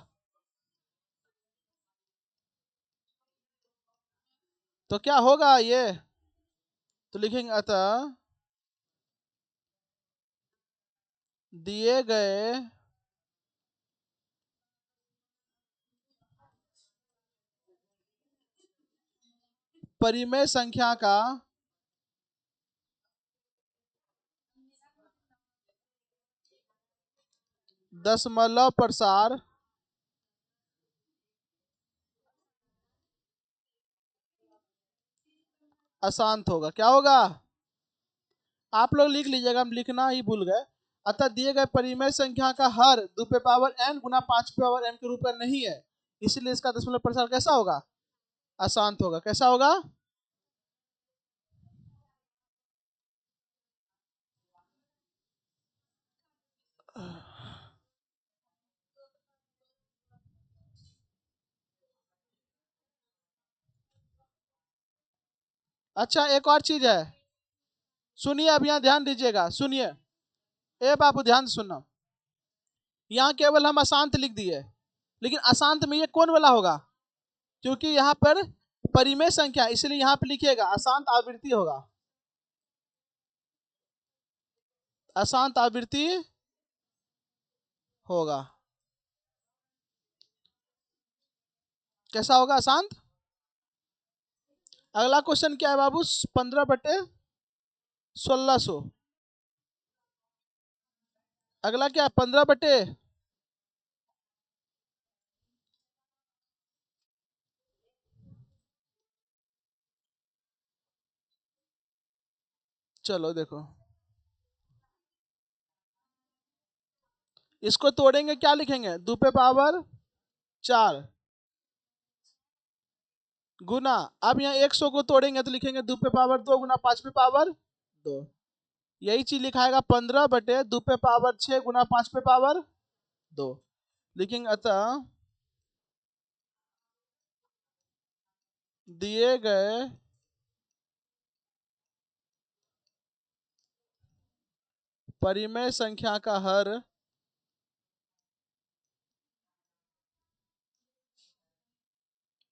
तो क्या होगा ये। तो लिखेंगे अतः दिए गए परिमेय संख्या का दशमलव प्रसार अशांत होगा। क्या होगा आप लोग लिख लीजिएगा हम लिखना ही भूल गए। अतः दिए गए परिमेय संख्या का हर 2 पे पावर n गुना 5 पे पावर m के रूप में नहीं है इसलिए इसका दशमलव प्रसार कैसा होगा अशांत होगा। कैसा होगा। अच्छा एक और चीज है सुनिए अब यहाँ ध्यान दीजिएगा सुनिए। ए बाबू ध्यान से सुनना। यहाँ केवल हम अशांत लिख दिए लेकिन अशांत में ये कौन वाला होगा क्योंकि यहाँ पर परिमेय संख्या इसलिए यहाँ पे लिखिएगा अशांत आवृत्ति होगा। अशांत आवृत्ति होगा। कैसा होगा अशांत। अगला क्वेश्चन क्या है बाबू 15/1600। अगला क्या है 15/। चलो देखो इसको तोड़ेंगे क्या लिखेंगे, 2 पे पावर 4 गुना, अब यहाँ 100 को तोड़ेंगे तो लिखेंगे 2 पे पावर 2 गुना 5 पे पावर 2। यही चीज लिखाएगा 15 बटे 2 पे पावर 6 गुना 5 पे पावर 2 लिखेंगे। अतः दिए गए परिमेय संख्या का हर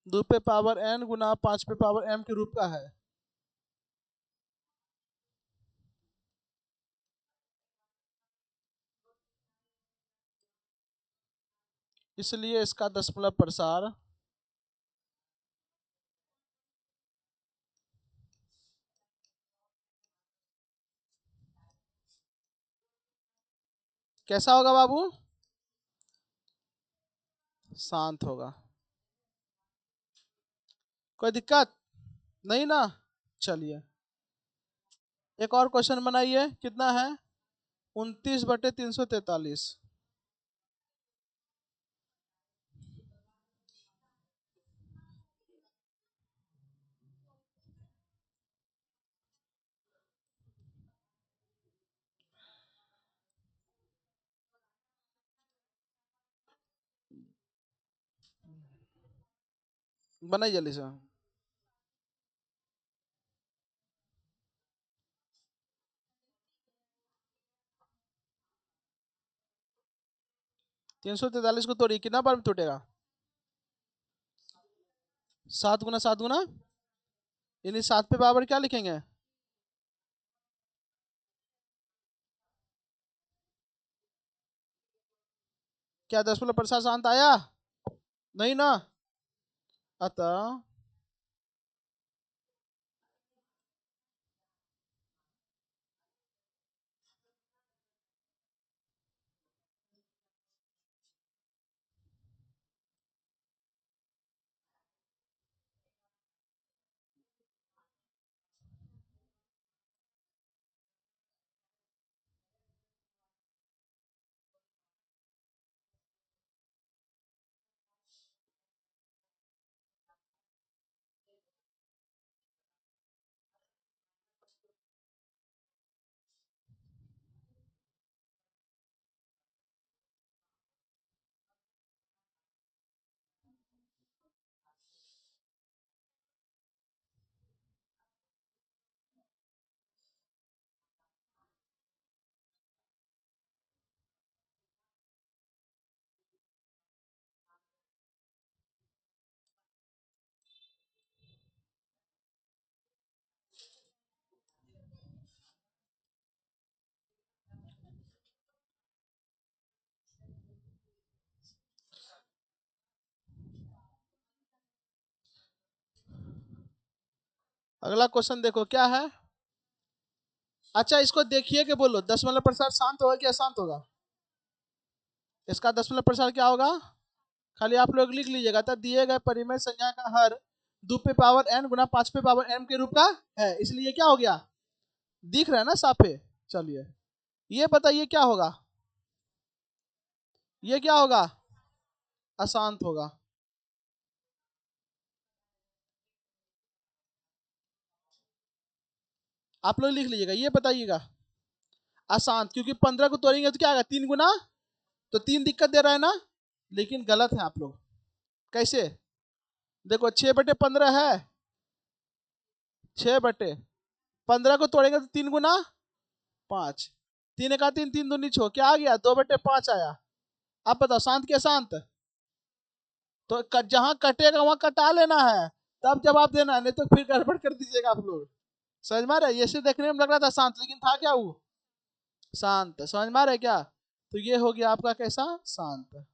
2 पे पावर n गुना 5 पे पावर m के रूप का है। इसलिए इसका दशमलव प्रसार कैसा होगा बाबू, शांत होगा। कोई दिक्कत नहीं ना। चलिए एक और क्वेश्चन बनाइए, कितना है 29 बटे 343। बनाइए जल्दी से। 343 को तोड़िए, कितना बार में टूटेगा, 7 गुना 7 गुना, यानी 7 पे पावर क्या लिखेंगे, क्या दशमलव प्रसार शांत आया, नहीं ना। अतः अगला क्वेश्चन देखो क्या है। अच्छा इसको देखिए कि बोलो दशमलव प्रसार शांत होगा कि अशांत होगा, इसका दशमलव प्रसार क्या होगा, खाली आप लोग लिख लीजिएगा। तो दिए गए परिमेय संख्या का हर 2 पे पावर n गुना 5 पे पावर m के रूप का है, इसलिए क्या हो गया, दिख रहा है ना साफे। चलिए ये बताइए क्या होगा, ये क्या होगा, अशांत होगा। आप लोग लिख लीजिएगा, ये बताइएगा अशांत, क्योंकि 15 को तोड़ेंगे तो क्या आएगा 3 गुना, तो 3 दिक्कत दे रहा है ना, लेकिन गलत है आप लोग। कैसे, देखो 6 बटे 15 है, 6 बटे 15 को तोड़ेंगे तो 3 गुना 5, 3 का 3, 3 दूनी 6, क्या आ गया 2 बटे 5 आया। अब बताओ शांत के अशांत, तो जहां कटेगा वहां कटा लेना है, तब जवाब देना है, नहीं तो फिर गड़बड़ कर दीजिएगा आप लोग। समझ में आ रहा है, ये से देखने में लग रहा था शांत, लेकिन था क्या वो, शांत। समझ में आ रहा है क्या, तो ये हो गया आपका कैसा, शांत।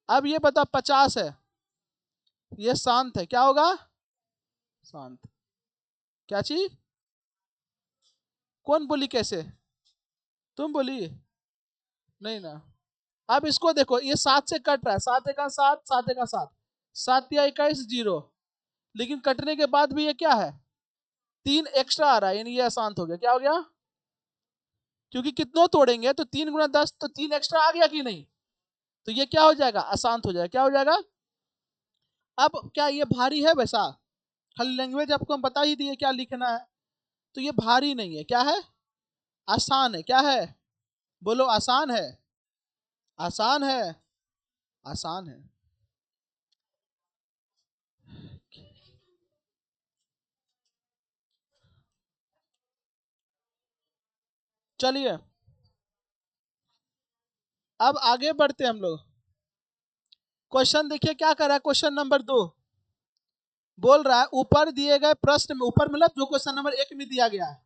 अब ये बताओ 50 है, ये शांत है, क्या होगा, शांत। क्या चीज, कौन बोली कैसे, तुम बोली, नहीं ना। अब इसको देखो, ये 7 से कट रहा है, 7 एका 7, 7 एका 7, 7 या 21 जीरो, लेकिन कटने के बाद भी ये क्या है 3 एक्स्ट्रा आ रहा है, यानी ये अशांत हो गया, क्या हो गया, क्योंकि कितनों तोड़ेंगे तो 3 × 10 तो 3 एक्स्ट्रा आ गया कि नहीं, तो ये क्या हो जाएगा, अशांत हो जाएगा। क्या हो जाएगा? अब क्या ये भारी है? वैसा खाली लैंग्वेज आपको हम बता ही दिए क्या लिखना है, तो ये भारी नहीं है, क्या है, आसान है। क्या है? बोलो, आसान है, आसान है, आसान है। चलिए अब आगे बढ़ते हैं हम लोग। क्वेश्चन देखिए क्या कर रहा है, क्वेश्चन नंबर 2 बोल रहा है ऊपर दिए गए प्रश्न में, ऊपर मतलब जो क्वेश्चन नंबर 1 में दिया गया है,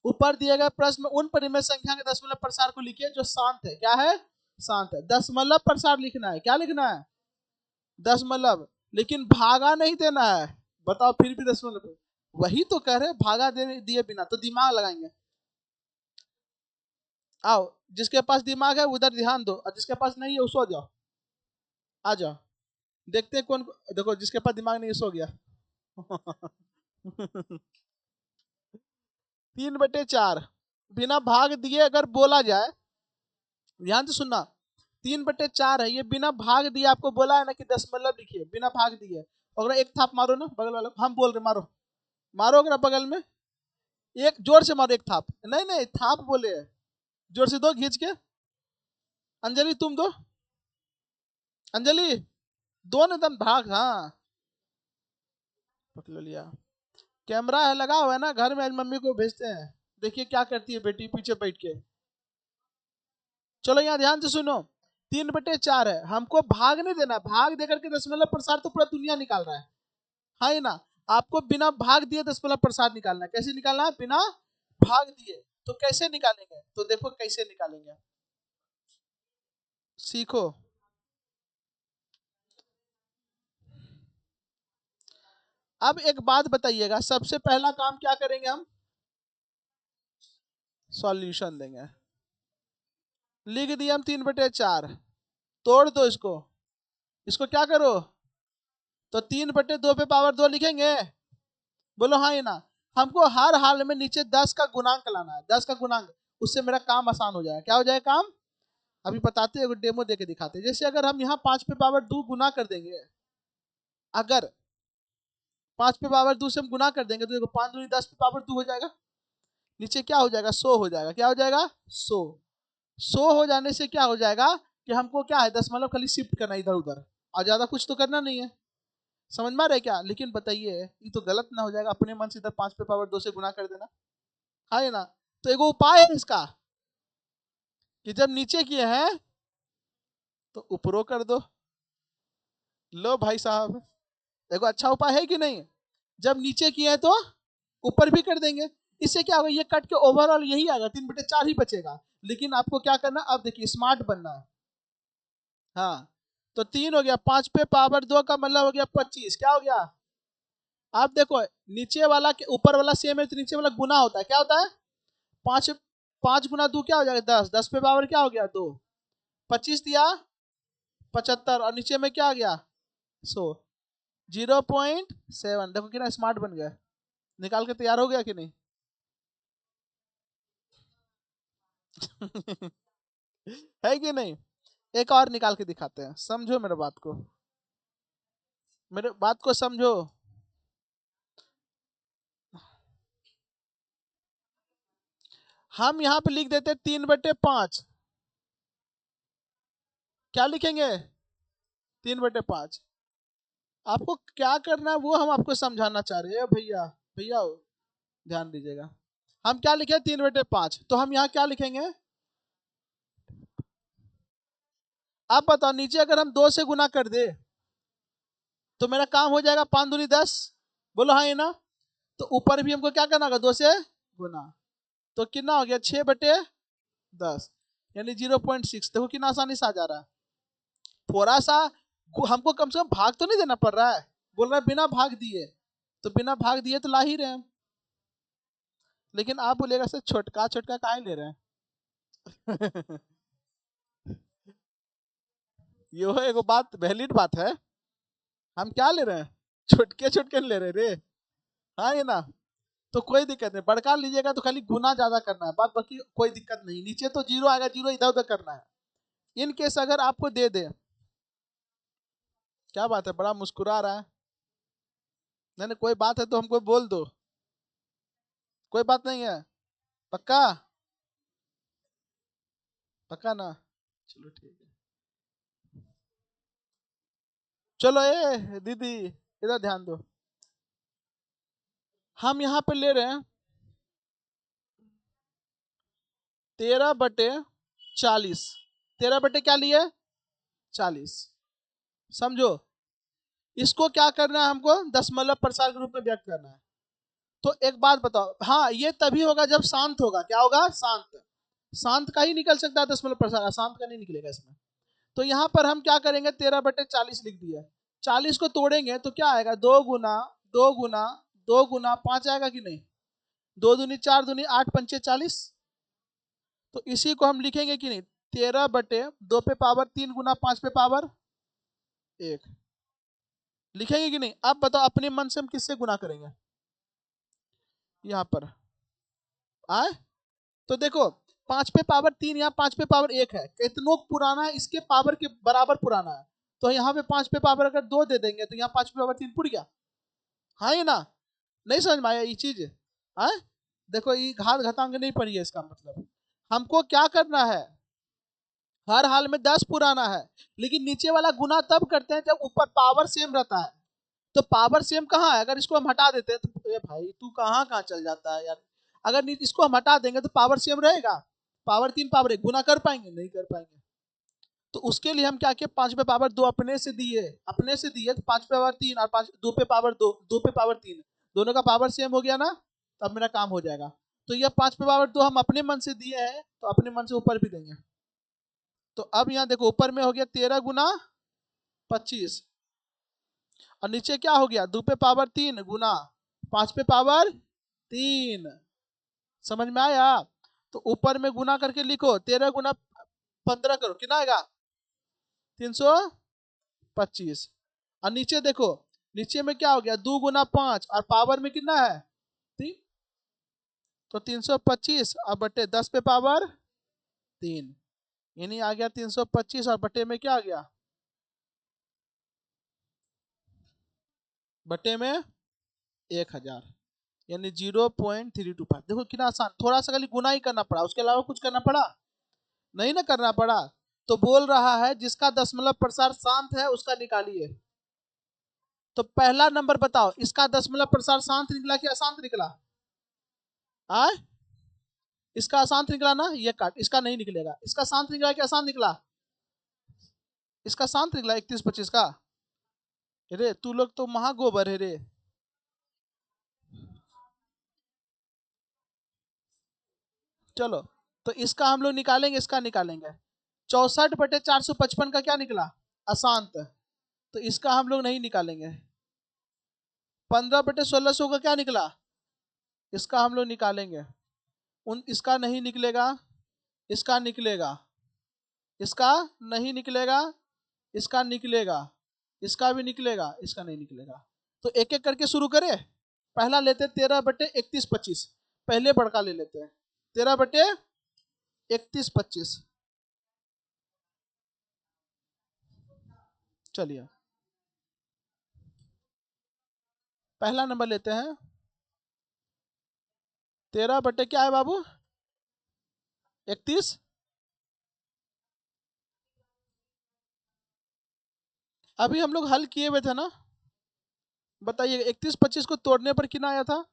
ऊपर दिए गए प्रश्न में उन परिमेय संख्या के दशमलव प्रसार को लिखिए जो शांत है। क्या है? शांत है। दशमलव प्रसार लिखना है। क्या लिखना है? दशमलव। लेकिन भागा नहीं देना है। बताओ फिर भी दशमलव, वही तो कह रहे हैं, भागा देने दिए बिना, तो दिमाग लगाएंगे। आओ, जिसके पास दिमाग है उधर ध्यान दो, और जिसके पास नहीं है उसो जाओ, आ जाओ। देखते हैं कौन, देखो जिसके पास दिमाग नहीं है सो गया। 3/4 बिना भाग दिए अगर बोला जाए, ध्यान से सुनना, 3/4 है, ये बिना भाग दिए आपको बोला है ना कि दशमलव लिखिए बिना भाग दिए। अगर एक थाप मारो ना बगल वाला, हम बोल रहे मारो, मारो अगर बगल में, एक जोर से मारो, एक थाप नहीं नहीं थाप बोले, जोर से दो खींच के। अंजलि तुम दो, अंजलि दो ना एकदम भाग, हाँ पकड़ लिया। कैमरा है लगा हुआ है ना घर में, आज मम्मी को भेजते हैं, देखिए क्या करती है बेटी पीछे बैठ के। चलो यहाँ ध्यान से सुनो, 3/4 है, हमको भाग नहीं देना, भाग देकर के दशमलव प्रसार तो पूरा दुनिया निकाल रहा है। हाँ ना, आपको बिना भाग दिए दशमलव प्रसार निकालना है। कैसे निकालना है? बिना भाग दिए। तो कैसे निकालेंगे, तो देखो कैसे निकालेंगे, सीखो। अब एक बात बताइएगा, सबसे पहला काम क्या करेंगे हम? सॉल्यूशन देंगे। लिख दिया हम 3/4, तोड़ दो इसको, इसको क्या करो, तो 3/2 पे पावर 2 लिखेंगे। बोलो हाँ या ना। हमको हर हाल में नीचे 10 का गुणांक लाना है, 10 का गुणांक, उससे मेरा काम आसान हो जाएगा। क्या हो जाएगा काम? अभी बताते हैं, डेमो देके दिखाते हैं। जैसे अगर हम यहाँ 5 पे पावर 2 गुना कर देंगे, अगर 5 पे पावर 2 से हम गुना कर देंगे तो देखो 5 दूनी 10 पे पावर 2 हो जाएगा, नीचे क्या हो जाएगा, 100 हो जाएगा। क्या हो जाएगा? 100। 100 हो जाने से क्या हो जाएगा कि हमको क्या है, दशमलव खाली शिफ्ट करना इधर उधर, और ज्यादा कुछ तो करना नहीं है। समझ में आ रहा है क्या? लेकिन बताइए ये तो गलत ना हो जाएगा अपने मन से इधर 5 पे पावर 2 से गुना कर देना, है ना? तो एक उपाय है इसका, कि जब नीचे किए हैं तो ऊपरों कर दो। लो भाई साहब, देखो अच्छा उपाय है कि नहीं? जब नीचे किए हैं तो ऊपर भी कर देंगे, इससे क्या होगा, ये कट के ओवरऑल यही आएगा, 3/4 ही बचेगा। लेकिन आपको क्या करना, अब देखिए स्मार्ट बनना है। हाँ, तो 3 हो गया, 5 पे पावर 2 का मतलब हो गया 25। क्या हो गया? आप देखो नीचे वाला के ऊपर वाला सेम है, तो नीचे वाला गुना होता है। क्या होता है? 5, 5 × 2 क्या हो जाएगा, 10, 10 पे पावर क्या हो गया 2, 25 दिया 75, और नीचे में क्या आ गया 100, 0.7। देखो कितना स्मार्ट बन गया, निकाल के तैयार हो गया कि नहीं? है कि नहीं? एक और निकाल के दिखाते हैं, समझो मेरे बात को, मेरे बात को समझो। हम यहाँ पे लिख देते 3/5। क्या लिखेंगे? 3/5। आपको क्या करना है वो हम आपको समझाना चाह रहे हैं भैया, भैया ध्यान दीजिएगा। हम क्या लिखे? 3/5, तो हम यहाँ क्या लिखेंगे? आप बताओ, नीचे अगर हम 2 से गुना कर दे तो मेरा काम हो जाएगा 5 दूनी 10। बोलो हाँ ये ना। तो ऊपर भी हमको क्या करना होगा, 2 से गुना, तो कितना हो गया 6/10, यानी 0.6। देखो कितना आसानी से आ जा रहा है। थोड़ा सा हमको कम से कम भाग तो नहीं देना पड़ रहा है, बोल रहा है बिना भाग दिए, तो बिना भाग दिए तो ला ही रहे हैं। लेकिन आप बोलेगा सर छोटका छोटका काहे ले रहे हैं? यो है एगो बात, वैलिड बात है। हम क्या ले रहे हैं? छोटके छोटके ले रहे रे, हाँ ये ना। तो कोई दिक्कत नहीं, बड़का लीजिएगा तो खाली गुना ज्यादा करना है, बात बाकी कोई दिक्कत नहीं। नीचे तो जीरो आएगा, जीरो इधर उधर करना है। इन केस अगर आपको दे दे, क्या बात है, बड़ा मुस्कुरा रहा है। नहीं नहीं, कोई बात है तो हमको बोल दो, कोई बात नहीं है। पक्का? पक्का ना? चलो ठीक है। चलो ए दीदी, इधर ध्यान दो। हम यहाँ पे ले रहे हैं 13/40। 13 बटे क्या लिए? 40। समझो, इसको क्या करना है हमको? दशमलव प्रसार के रूप में व्यक्त करना है। तो एक बात बताओ, हाँ ये तभी होगा जब शांत होगा। क्या होगा? शांत। शांत का ही निकल सकता है दशमलव प्रसार, अशांत का नहीं निकलेगा इसमें। तो यहाँ पर हम क्या करेंगे, 13/40 लिख दिया। 40 को तोड़ेंगे तो क्या आएगा? 2 गुना 2 गुना 2 गुना 5 आएगा कि नहीं? 2 दूनी 4 दूनी 8 पंचे 40। तो इसी को हम लिखेंगे कि नहीं? 13/2 पे पावर 3 गुना 5 पे पावर 1। लिखेंगे कि नहीं? अब बताओ अपने मन से हम किससे गुना करेंगे? यहाँ पर आए तो देखो, 5 पे पावर 3 यहाँ 5 पे पावर 1 है, कितनों पुराना है, इसके पावर के बराबर पुराना है। तो यहाँ पे 5 पे पावर अगर 2 दे देंगे तो यहाँ 5 पे पावर 3 पुर गया। हाँ ये ना? नहीं समझ में आया ये चीज? आए देखो, ये घात घातांक नहीं पड़ी है, इसका मतलब हमको क्या करना है, हर हाल में 10 पुराना है, लेकिन नीचे वाला गुना तब करते हैं जब ऊपर पावर सेम रहता है। तो पावर सेम कहाँ है? अगर इसको हम हटा देते हैं तो ए भाई तू कहाँ कहाँ चल जाता है यार। अगर इसको हम हटा देंगे तो पावर सेम रहेगा। पावर 3 पावर 1 गुना कर पाएंगे? नहीं कर पाएंगे। तो उसके लिए हम क्या किए, 5 पे पावर 2 अपने से दिए तो 5 पे पावर 3 और 5 2 पे पावर 2 2 पे पावर 3 दोनों का पावर सेम हो गया ना, तब मेरा काम हो जाएगा। तो यह 5 पे पावर 2 हम अपने मन से दिए हैं, तो अपने मन से ऊपर भी देंगे। तो अब यहाँ देखो, ऊपर में हो गया 13 गुना 25, और नीचे क्या हो गया? 2 पे पावर 3 गुना 5 पे पावर 3। समझ में आया? तो ऊपर में गुना करके लिखो, 13 गुना 15 करो, कितना आएगा? 325। और नीचे देखो, नीचे में क्या हो गया? 2 गुना 5 और पावर में कितना है? 3। तो 325 और बटे 10 पे पावर 3, यानी आ गया 325 और बटे में क्या आ गया? बटे में 1000, यानी 0.325। देखो कितना आसान, थोड़ा सा खाली गुना ही करना पड़ा, उसके अलावा कुछ करना पड़ा नहीं ना, करना पड़ा। तो बोल रहा है जिसका दशमलव प्रसार शांत है उसका निकालिए। तो पहला नंबर बताओ, इसका दशमलव प्रसार शांत निकला कि अशांत निकला? आए इसका अशांत निकला ना, ये काट, इसका नहीं निकलेगा। इसका शांत निकला कि अशांत निकला? इसका शांत निकला 31-25 का। रे तू लोग तो महागोबर है रे। चलो, तो इसका हम लोग निकालेंगे, इसका निकालेंगे। 64/455 का क्या निकला? अशांत। तो इसका हम लोग नहीं निकालेंगे। 15/1600 का क्या निकला? इसका हम लोग निकालेंगे। इसका नहीं निकलेगा, इसका निकलेगा, इसका नहीं निकलेगा, इसका निकलेगा, इसका भी निकलेगा, इसका नहीं निकलेगा। तो एक एक करके शुरू करें। पहला लेते 13/31-25, पहले बड़का ले लेते हैं। 13/31-25, चलिए पहला नंबर लेते हैं। 13 बटे क्या है बाबू? 31। अभी हम लोग हल किए हुए थे ना, बताइए 31-25 को तोड़ने पर कितना आया था?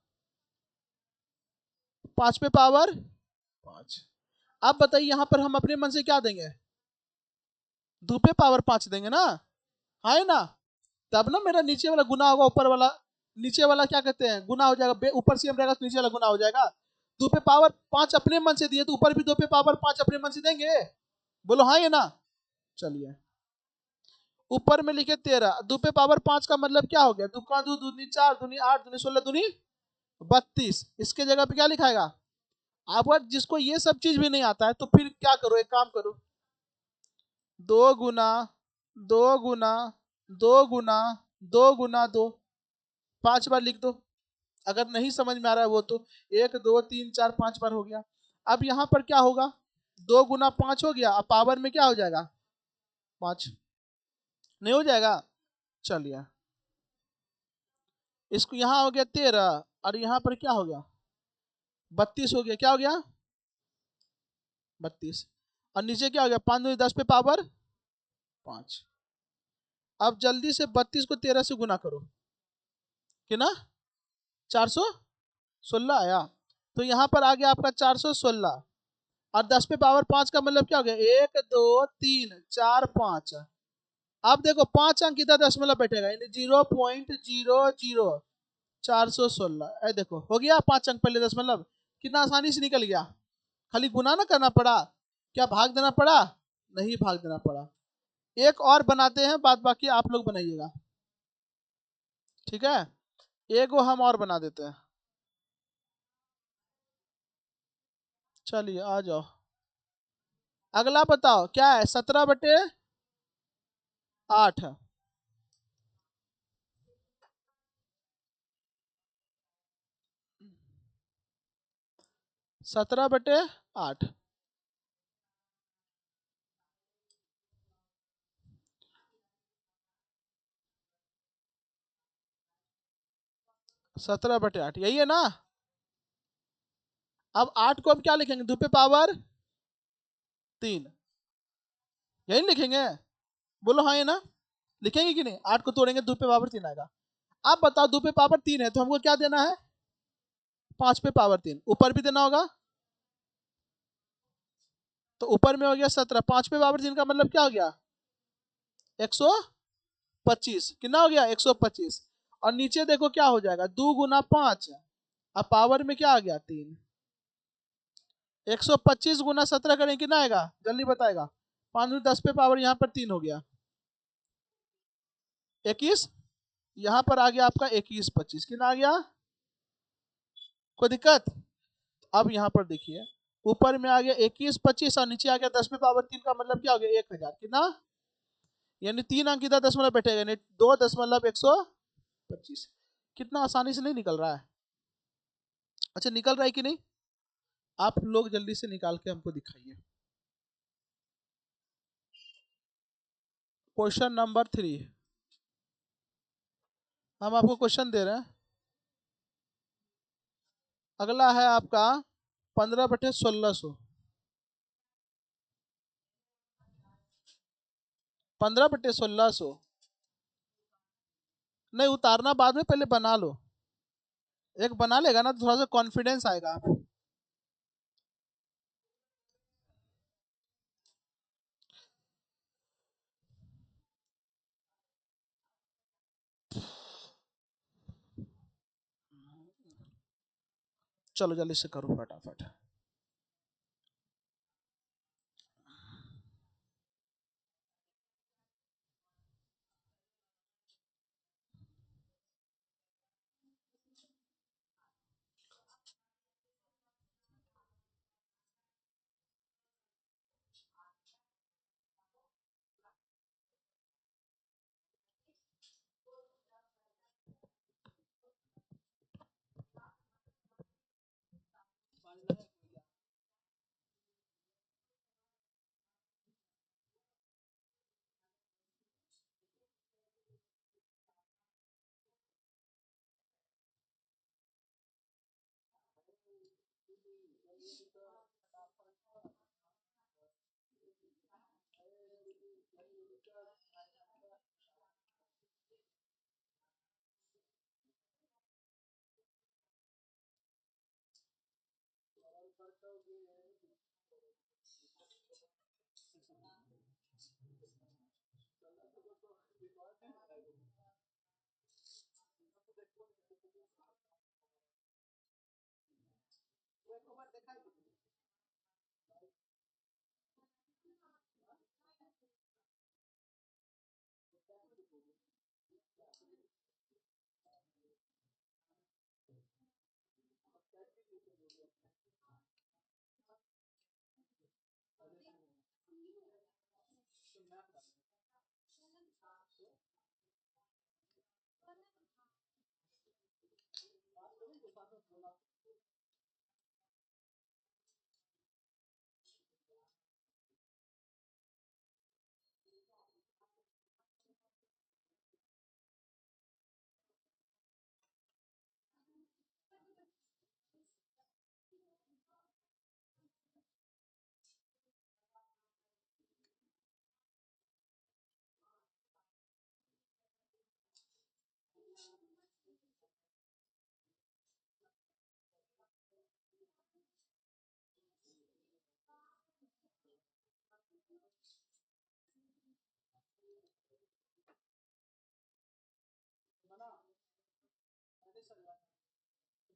5 पे पावर 5। अब बताइए यहाँ पर हम अपने मन से क्या देंगे? 2 पे पावर 5 देंगे ना, है ना? तब ना मेरा नीचे वाला गुना होगा, ऊपर वाला, नीचे वाला क्या कहते हैं, गुना हो जाएगा। ऊपर से हम रहेगा तो नीचे वाला गुना हो जाएगा। 2 पे पावर 5 अपने मन से दिए तो ऊपर भी 2 पे पावर 5 अपने मन से देंगे। बोलो हाँ, ये ना? चलिए, ऊपर में लिखे 13, 2 पे पावर 5 का मतलब क्या हो गया? 2 का 2 दूनी 4 दूनी 8 दूनी 16 दूनी 32। इसके जगह पे क्या लिखाएगा? अब अगर जिसको ये सब चीज भी नहीं आता है तो फिर क्या करो, एक काम करो, 2 गुना 2 गुना 2 गुना 2 5 बार लिख दो। अगर नहीं समझ में आ रहा है वो तो 1 2 3 4 5 बार हो गया। अब यहाँ पर क्या होगा, 2 गुना 5 हो गया, अब पावर में क्या हो जाएगा 5, नहीं हो जाएगा। चलिए इसको यहाँ हो गया 13 और यहाँ पर क्या हो गया 32 हो गया, क्या हो गया 32। और नीचे क्या हो गया 5 × 10 पे पावर 5। अब जल्दी से 32 को 13 से गुना करो, कितना 416 आया। तो यहाँ पर आ गया आपका 416 और 10 पे पावर 5 का मतलब क्या हो गया 1 2 3 4 5। अब देखो 5 अंक इधर दशमलव बैठेगा यानी 0.00416। ऐ देखो हो गया 5 अंक पहले दशमलव, कितना आसानी से निकल गया। खाली गुना ना करना पड़ा, क्या भाग देना पड़ा, नहीं भाग देना पड़ा। एक और बनाते हैं, बाद बाकी आप लोग बनाइएगा, ठीक है। एक वो हम और बना देते हैं, चलिए आ जाओ। अगला बताओ क्या है 17/8। 17/8। 17/8 यही है ना। अब 8 को हम क्या लिखेंगे 2 पे पावर 3, यही लिखेंगे। बोलो हाँ ये ना, लिखेंगे कि नहीं। 8 को तोड़ेंगे 2 पे पावर 3 आएगा। अब बताओ 2 पे पावर 3 है तो हमको क्या देना है 5 पे पावर 3, ऊपर भी देना होगा। तो ऊपर में हो गया 17, 5 पे पावर 3 का मतलब क्या हो गया 125, कितना हो गया 125। और नीचे देखो क्या हो जाएगा 2 × 5, अब पावर में क्या आ गया 3। 125 × 17 करें कितना आएगा जल्दी बताएगा। 5 × 10 पे पावर यहाँ पर 3 हो गया 21। यहाँ पर आ गया आपका 21 25, कितना आ गया, कोई दिक्कत। अब यहाँ पर देखिए ऊपर में आ गया 21 25 और नीचे आ गया 10 पे पावर 3 का मतलब क्या हो गया 1000, कितना यानी 3 अंक इधर दशमलव बैठेगा यानी 2.125। कितना आसानी से नहीं निकल रहा है। अच्छा निकल रहा है कि नहीं, आप लोग जल्दी से निकाल के हमको दिखाइए। क्वेश्चन नंबर 3, हम आपको क्वेश्चन दे रहे हैं। अगला है आपका 15/1600। 15/1600 नहीं उतारना बाद में, पहले बना लो। एक बना लेगा ना तो थोड़ा सा कॉन्फिडेंस आएगा। चलो जल्दी से करो फटाफट।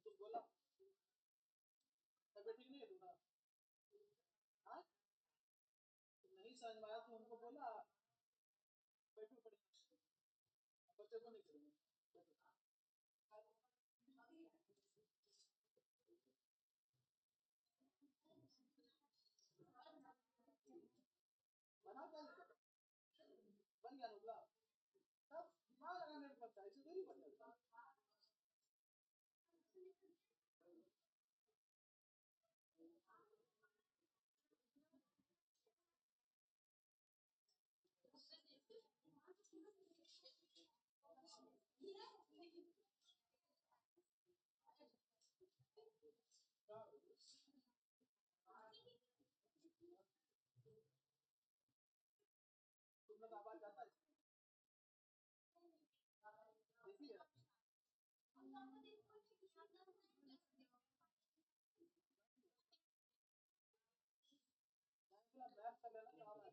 तो बोला तबीयत ठीक नहीं है तुम्हारा? हाँ? नहीं समझ में आया तो उनको बोला बैठो पड़ेगा, बच्चे को नहीं करेंगे। बना क्या दिक्कत है? बन गया नुकला, तब दिमाग लगाने में पड़ता है, ऐसे थोड़ी बन जाता है। तुम लोग आवाज आता है देखिए, मैथ कर लेना कहाँ आएगा?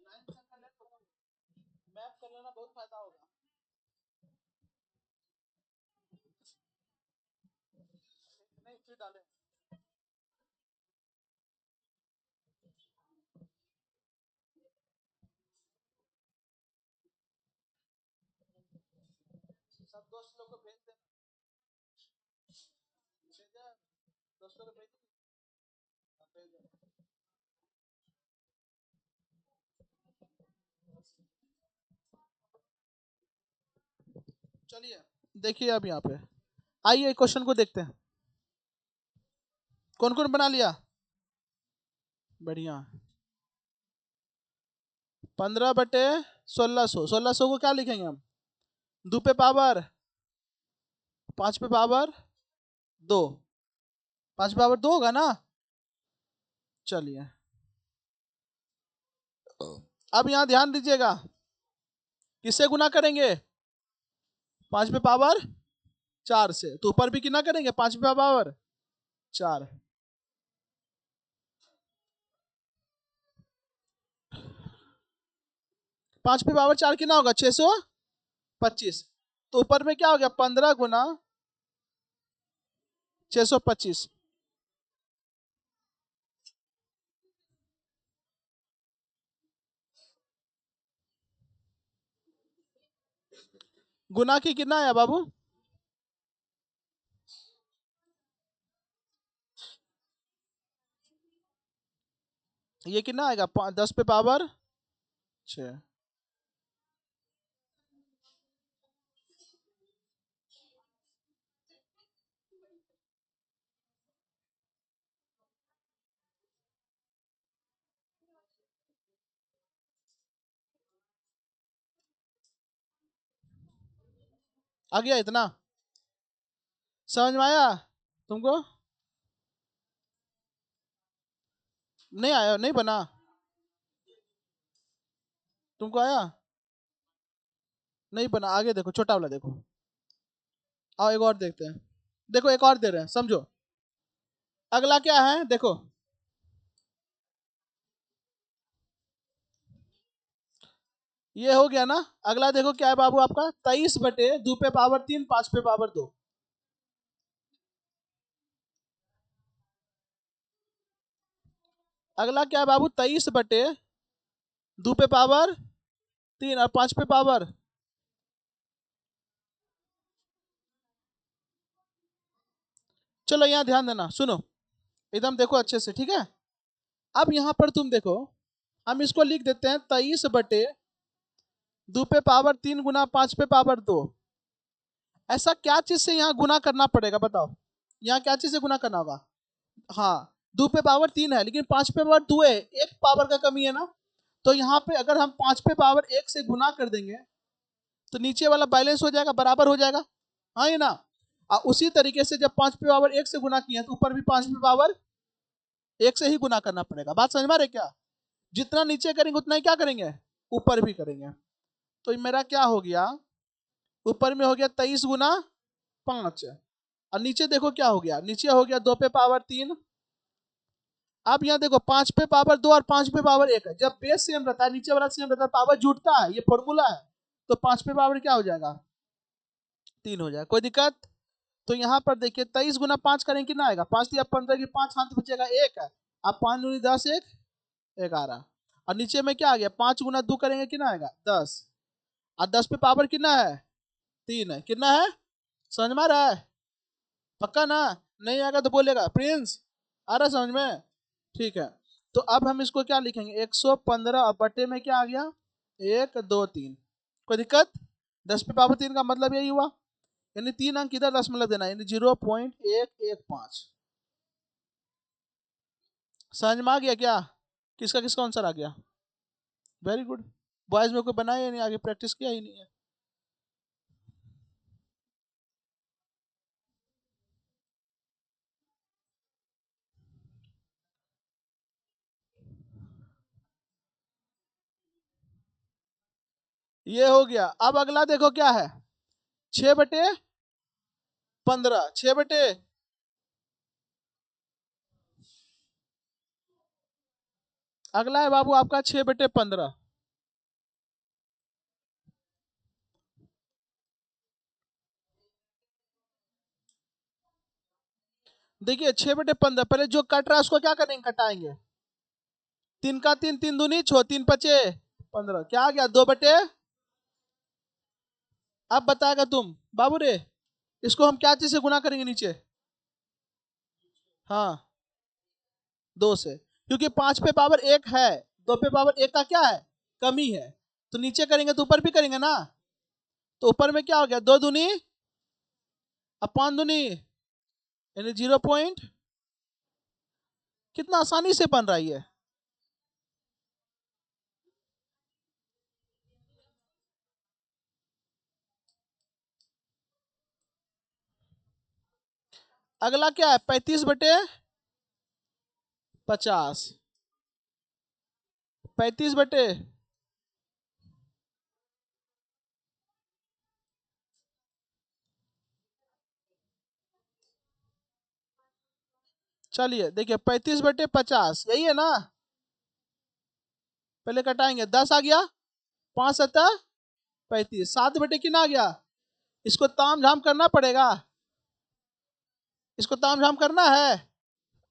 नाइन्थ तक कर ले तो मैथ कर लेना, बहुत फायदा होगा। नहीं फिर डाले, सब दोस्त लोग को भेज देना, भेजा दोस्तों को भेज भेज देना। चलिए देखिए अब यहाँ पे आइए क्वेश्चन को देखते हैं। कौन कौन बना लिया? बढ़िया। 15/1600, 1600 को क्या लिखेंगे हम? 2 पे पावर 5 पे पावर 2, 5 पे पावर 2 होगा ना? चलिए अब यहाँ ध्यान दीजिएगा, किससे गुना करेंगे? 5 पे पावर 4 से, तो ऊपर भी कितना करेंगे? 5 पे पावर 4। 5 पे पावर 4 कितना होगा? 625। तो ऊपर में क्या हो गया? 15 गुना 625। गुना की कितना आया बाबू? ये कितना आएगा? 10 पे पावर 6। आ गया इतना? समझ में आया तुमको? नहीं आया? नहीं बना? तुमको आया? नहीं बना? आगे देखो, छोटा वाला देखो। आओ एक और देखते हैं। देखो एक और दे रहे हैं, समझो। अगला क्या है देखो, ये हो गया ना? अगला देखो क्या है बाबू आपका? 23/2 पे पावर 3, 5 पे पावर 2। अगला क्या है बाबू? 23/2 पे पावर 3 और 5 पे पावर। चलो यहाँ ध्यान देना, सुनो एकदम देखो अच्छे से, ठीक है? अब यहाँ पर तुम देखो, हम इसको लिख देते हैं 23/2 2 पे पावर 3 गुना 5 पे पावर 2। ऐसा क्या चीज से यहाँ गुना करना पड़ेगा बताओ, यहाँ क्या चीज से गुना करना होगा? हाँ, 2 पे पावर 3 है लेकिन 5 पे पावर 2 है, एक पावर का कमी है ना। तो यहाँ पे अगर हम 5 पे पावर 1 से गुना कर देंगे तो नीचे वाला बैलेंस हो जाएगा, बराबर हो जाएगा। हाँ ये ना। उसी तरीके से जब 5 पे पावर 1 से गुना किया तो ऊपर भी 5 पे पावर 1 से ही गुना करना पड़ेगा। बात समझ में आ रही क्या? जितना नीचे करेंगे उतना ही क्या करेंगे, ऊपर भी करेंगे। तो मेरा क्या हो गया, ऊपर में हो गया 23 गुना 5, और नीचे देखो क्या हो गया, नीचे हो गया 2 पे पावर 3। अब यहाँ देखो 5 पे पावर 2 और 5 पे पावर 1 है, जब बेस सेम रहता है नीचे वाला सेम रहता है पावर जुड़ता है, ये फॉर्मूला है। तो 5 पे पावर क्या हो जाएगा, 3 हो जाएगा। कोई दिक्कत? तो यहाँ पर देखिए 23 गुना 5 करेंगे कितना आएगा, 5 या 15 की 5 हाथ बचेगा 1 है। अब 5 दूनी 10, 1 11। और नीचे में क्या आ गया, 5 गुना 2 करेंगे कितना आएगा 10, और 10 पे पावर कितना है 3 है। कितना है, समझ में आ रहा है? पक्का ना? नहीं आएगा तो बोलेगा प्रिंस आ रहा समझ में? ठीक है। तो अब हम इसको क्या लिखेंगे, 115 और बटे में क्या आ गया 1 2 3। कोई दिक्कत? 10 पे पावर 3 का मतलब यही हुआ, यानी 3 अंक इधर दशमलव देना, यानी 0.115। समझ में आ गया क्या? किसका किसका आंसर आ गया? Very good. बॉयज में कोई बनाया ही नहीं, आगे प्रैक्टिस किया ही नहीं है। ये हो गया। अब अगला देखो क्या है, 6/15, 6 बटे, अगला है बाबू आपका 6/15। देखिए 6/15, पहले जो कट रहा है उसको क्या करेंगे, कटाएंगे। 3 का 3, 3 दूनी 6, 3 पचे 15, क्या आ गया 2/। अब बताएगा तुम बाबू रे, इसको हम क्या चीज से गुना करेंगे नीचे? हाँ 2 से, क्योंकि 5 पे पावर 1 है, 2 पे पावर 1 का क्या है, कमी है। तो नीचे करेंगे तो ऊपर भी करेंगे ना। तो ऊपर में क्या हो गया, 2 दूनी अब 5 दूनी, यानी 0 कितना आसानी से बन रहा है ये। अगला क्या है, 35/50, 35 बटे, चलिए देखिए 35/50 यही है ना। पहले कटाएंगे, 10 आ गया, 5 7 35, 7 बटे कितना आ गया, इसको ताम झाम करना पड़ेगा, इसको ताम झाम करना है,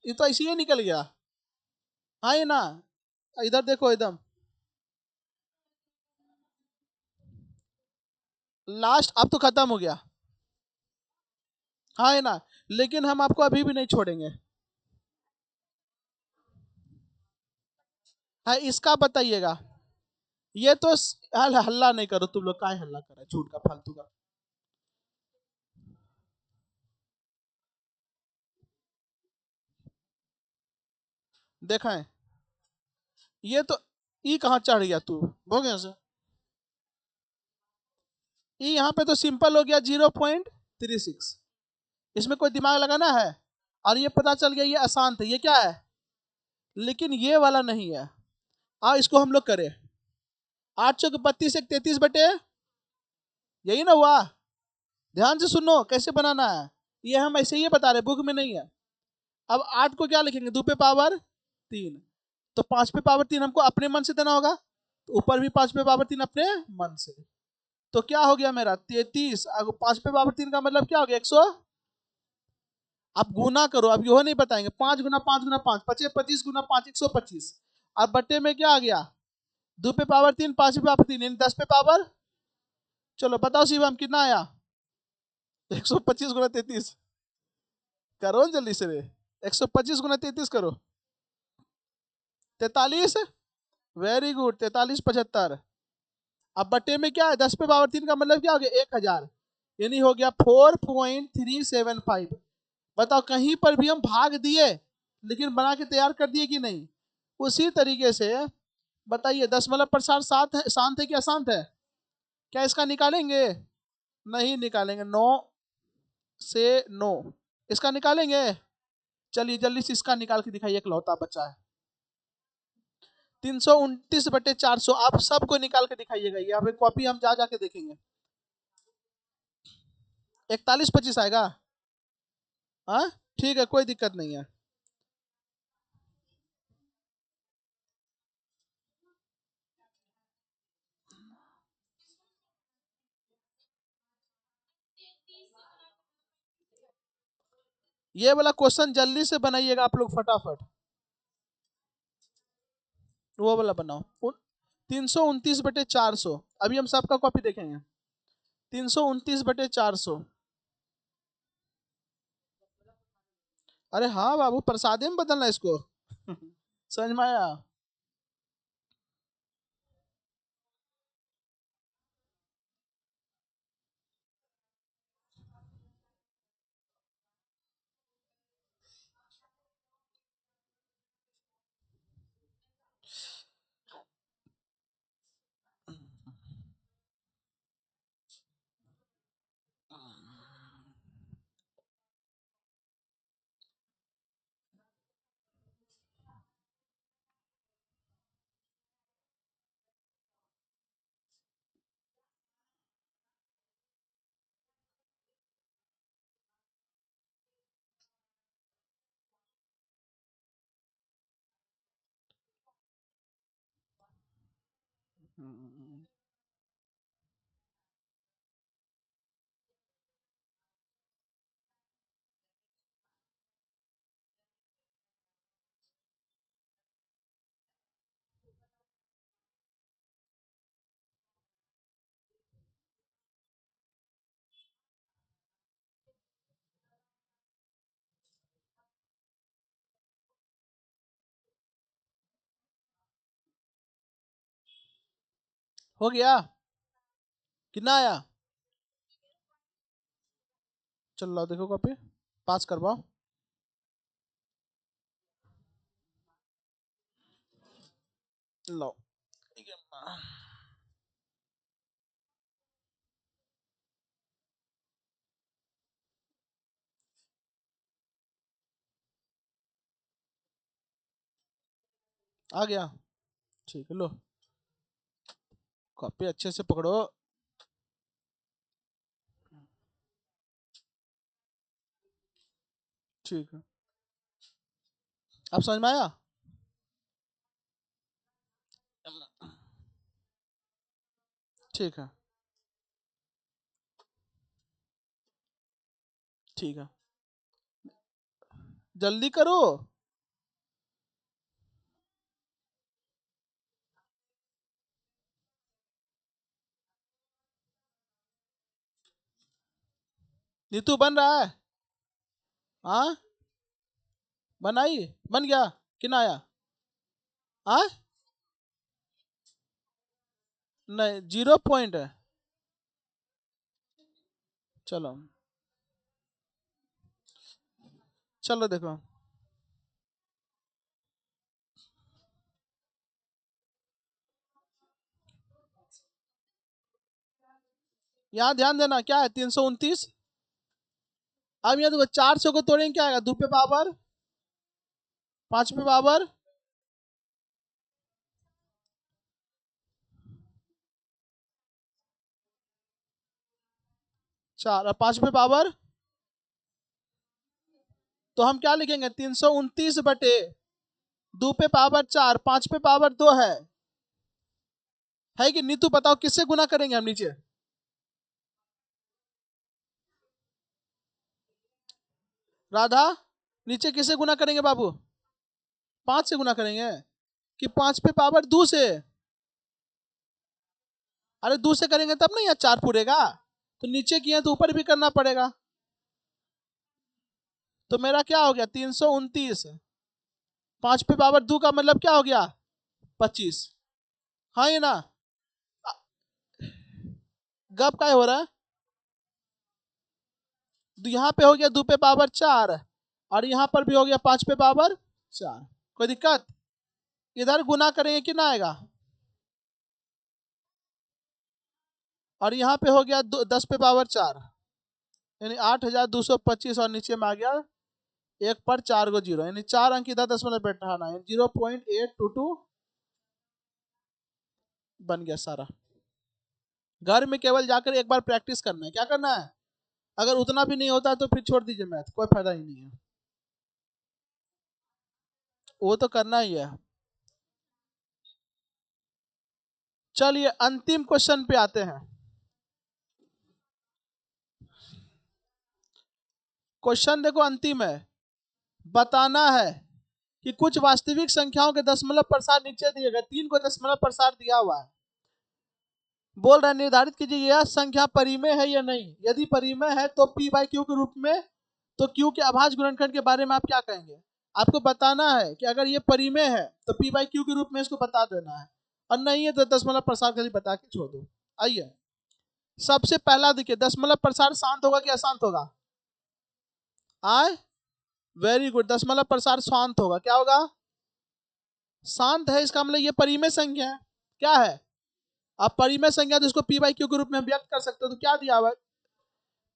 ये तो इसी ही निकल गया। हाँ ये ना, इधर देखो एकदम लास्ट, अब तो खत्म हो गया। हाँ ये ना, लेकिन हम आपको अभी भी नहीं छोड़ेंगे। हाँ इसका बताइएगा। ये तो हल्ला नहीं करो तुम लोग, काय हल्ला कर रहे झूठ का फालतू का। देखा है, ये तो ई कहाँ चढ़ गया तू, हो गया से ई, यहाँ पे तो सिंपल हो गया 0.36, इसमें कोई दिमाग लगाना है। और ये पता चल गया ये आसान था, ये क्या है, लेकिन ये वाला नहीं है। इसको हम लोग करें, 8 चौक 32, 1 33 बटे, यही ना हुआ। ध्यान से सुनो कैसे बनाना है, ये हम ऐसे ही बता रहे, बुक में नहीं है। अब 8 को क्या लिखेंगे, 2 पे पावर 3, तो 5 पे पावर 3 हमको अपने मन से देना होगा, तो ऊपर भी 5 पे पावर 3 अपने मन से। तो क्या हो गया मेरा 33, 5 पे पावर 3 का मतलब क्या हो गया 100। आप गुना करो, अब यो नहीं बताएंगे, 5 गुना 5 गुना 5 पचे 25 गुना 5 125। अब बट्टे में क्या आ गया, 2 पे पावर 3, 5 पे पावर 3, यानी 10 पे पावर, चलो बताओ शिवम कितना आया, 125 गुना 33, करो जल्दी से रे, 125 गुना 33 करो, 43, वेरी गुड 43 75। अब बटे में क्या है, 10 पे पावर 3 का मतलब क्या हो गया, 1000, यानी हो गया 4.375। बताओ कहीं पर भी हम भाग दिए लेकिन बना के तैयार कर दिए कि नहीं। उसी तरीके से बताइए दशमलव प्रसार सात है, शांत है कि अशांत है, क्या इसका निकालेंगे, नहीं निकालेंगे, 9 से 9, इसका निकालेंगे। चलिए जल्दी से इसका निकाल के दिखाइए, इकलौता बचा है 329/400। आप सबको निकाल के दिखाइएगा, यहाँ पे कॉपी हम जा जाके देखेंगे। 4125 आएगा, हाँ ठीक है, कोई दिक्कत नहीं है। ये वाला क्वेश्चन जल्दी से बनाइएगा आप लोग फटाफट, वो वाला बनाओ। 329/400, अभी हम सबका कॉपी देखेंगे। 329/400, अरे हाँ बाबू, प्रसादे में बदलना इसको। समझ में आया। हो गया, कितना आया, चल लो देखो कॉपी, पास करवाओ। लो, आ गया, ठीक है लो, कॉपी अच्छे से पकड़ो। ठीक है, अब समझ में आया। ठीक है, ठीक है, जल्दी करो। नीतू बन रहा है, हाँ बनाई, बन गया, कितना आया, हाँ नहीं 0 पॉइंट है, चलो चलो देखो, यहाँ ध्यान देना क्या है, 329। अब यहाँ देखो 400 को तोड़ेंगे क्या आएगा, 2 पे पावर, 5 पे पावर, 4 और 5 पे पावर, तो हम क्या लिखेंगे, 329/2 पे पावर 4, 5 पे पावर 2 है कि नीतू बताओ किससे गुना करेंगे हम नीचे, राधा नीचे किससे गुना करेंगे बाबू, 5 से गुना करेंगे, कि 5 पे पावर 2 से, अरे 2 से करेंगे तब ना यहाँ 4 पूरेगा, तो नीचे किए तो ऊपर भी करना पड़ेगा। तो मेरा क्या हो गया, 329, 5 पे पावर 2 का मतलब क्या हो गया, 25, हाँ ये ना, गप काय हो रहा है? यहाँ पे हो गया 2 पे पावर 4 और यहाँ पर भी हो गया 5 पे पावर 4। कोई दिक्कत? इधर गुना करेंगे कि ना आएगा? और यहाँ पे हो गया 10 पे पावर 4 यानी 8225 और नीचे में आ गया 1 पर 4 गो जीरो यानी 4 अंक इधर 10 बैठाना है 0.822 बन गया सारा। घर में केवल जाकर एक बार प्रैक्टिस करना है। क्या करना है? अगर उतना भी नहीं होता तो फिर छोड़ दीजिए मैथ, कोई फायदा ही नहीं है, वो तो करना ही है। चलिए अंतिम क्वेश्चन पे आते हैं। क्वेश्चन देखो अंतिम है, बताना है कि कुछ वास्तविक संख्याओं के दशमलव प्रसार नीचे दिए गए 3 को दशमलव प्रसार दिया हुआ है। बोल रहा है निर्धारित कीजिए यह संख्या परिमेय है या नहीं। यदि परिमेय है तो P बाई Q के रूप में, तो Q के अभाज्य गुणनखंड के बारे में आप क्या कहेंगे? आपको बताना है कि अगर ये परिमेय है तो P बाई Q के रूप में इसको बता देना है, और नहीं है तो दशमलव प्रसार खाली बता के छोड़ दो। आइए सबसे पहला देखिए, दशमलव प्रसार शांत होगा कि अशांत होगा? आए, वेरी गुड, दशमलव प्रसार शांत होगा। क्या होगा? शांत है, इसका मतलब ये परिमेय संख्या है। क्या है? अब परिमेय संख्या तो इसको P बाई Q के रूप में व्यक्त कर सकते हो, तो क्या दिया हुआ है?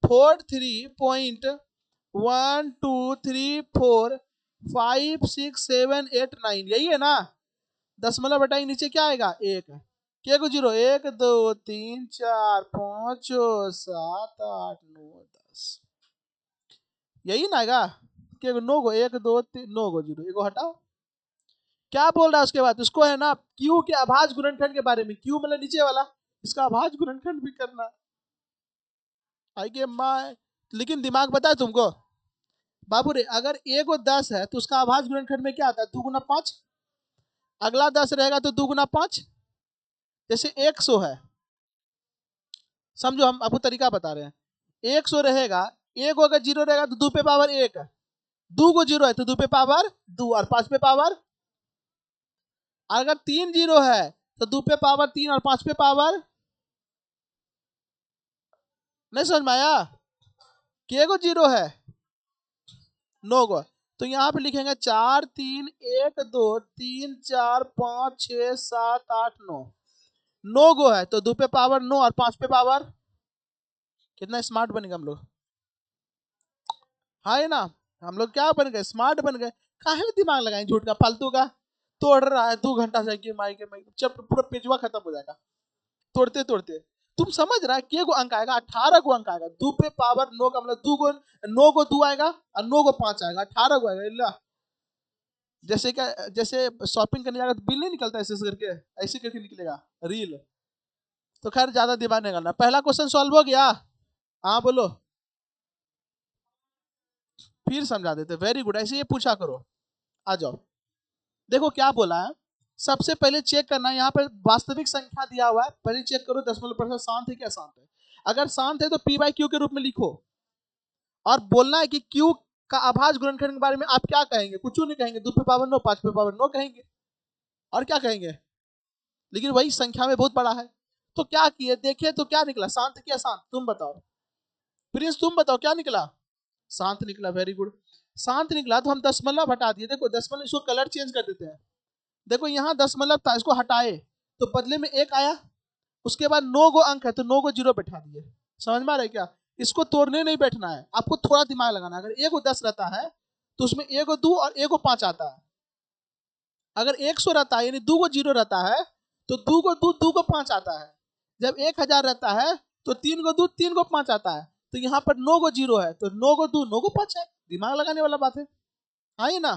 43.123456789 यही है ना? दशमलव बटाई नीचे क्या आएगा? 1 के को जीरो 1 2 3 4 5 6 7 8 9 10 यही ना आएगा? के को 9 को 1 2 3 9 को जीरो, एगो हटाओ। क्या बोल रहा है उसके बाद? उसको है ना Q के अभाज्य गुणनखंड के बारे में, Q मतलब नीचे वाला, इसका अभाज्य गुणनखंड भी करना है। आइए माँ, लेकिन दिमाग बताए तुमको बाबू रे, अगर a को 10 है तो उसका अभाज्य गुणनखंड में क्या आता है? 2 गुना 5। अगला 10 रहेगा तो 2 गुना 5, जैसे 100 है, समझो हम आपको तरीका बता रहे हैं। 100 रहेगा, a को अगर 0 रहेगा तो 2 पे पावर 1, 2 को 0 है तो 2 पे पावर 2 और 5 पे पावर, अगर 3 0 है तो 2 पे पावर 3 और 5 पे पावर। नहीं समझ में आया? के को 0 है, 9 को, तो यहाँ पे लिखेंगे 4 3 1 2 3 4 5 6 7 8 9, 9 गो है तो 2 पे पावर 9 और 5 पे पावर। कितना स्मार्ट बन गए हम लोग, हाँ है ना? हम लोग क्या बन गए? स्मार्ट बन गए। काहे दिमाग लगाए झूठ का फालतू का? तोड़ रहा है 2 घंटा से कि माई के माई, जब पूरा पेजवा खत्म हो जाएगा तोड़ते तोड़ते। तुम समझ रहा है के को अंक आएगा? 18 को अंक आएगा। 2 पे पावर 9 का मतलब 2 को 9 को 2 आएगा और 9 को 5 आएगा, 18 को आएगा। जैसे क्या, जैसे शॉपिंग करने जाएगा तो बिल नहीं निकलता ऐसे करके, ऐसे करके निकलेगा रील। तो खैर ज्यादा दिमाग नहीं करना। पहला क्वेश्चन सॉल्व हो गया? हाँ बोलो, फिर समझा देते। वेरी गुड, ऐसे ये पूछा करो। आ जाओ, देखो क्या बोला है। सबसे पहले चेक करना है, यहाँ पर वास्तविक संख्या दिया हुआ है, पहले चेक करो दशमलव प्रसार शांत है क्या शांत है। अगर शांत है तो P बाई Q के रूप में लिखो, और बोलना है कि Q का अभाज्य गुणनखंड के बारे में आप क्या कहेंगे? कुछ नहीं कहेंगे, 2 पे पावर 9 5 पे पावर 9 कहेंगे, और क्या कहेंगे? लेकिन वही संख्या में बहुत बड़ा है। तो क्या किए, देखिए तो क्या निकला? शांत क्या शांत? तुम बताओ प्रिंस, तुम बताओ क्या निकला? शांत निकला, वेरी गुड। शांत निकला तो हम दशमलव हटा दिए। देखो दशमलव, इसको कलर चेंज कर देते हैं। देखो यहाँ दशमलव था, इसको हटाए तो बदले में 1 आया। उसके बाद 9 गो अंक है तो 9 को 0 बैठा दिए। समझ में आ रहा है क्या? इसको तोड़ने नहीं बैठना है, आपको थोड़ा दिमाग लगाना है। अगर 1 को 10 रहता है तो उसमें 1 को 2 और 1 को 5 आता है। अगर 100 रहता है यानी 2 को 0 रहता है तो 2 को 2 2 को 5 आता है। जब 1000 रहता है तो 3 को 2 3 को 5 आता है। तो यहाँ पर 9 को 0 है तो 9 को 2 9 को 5 है। दिमाग लगाने वाला बात है, आई ना?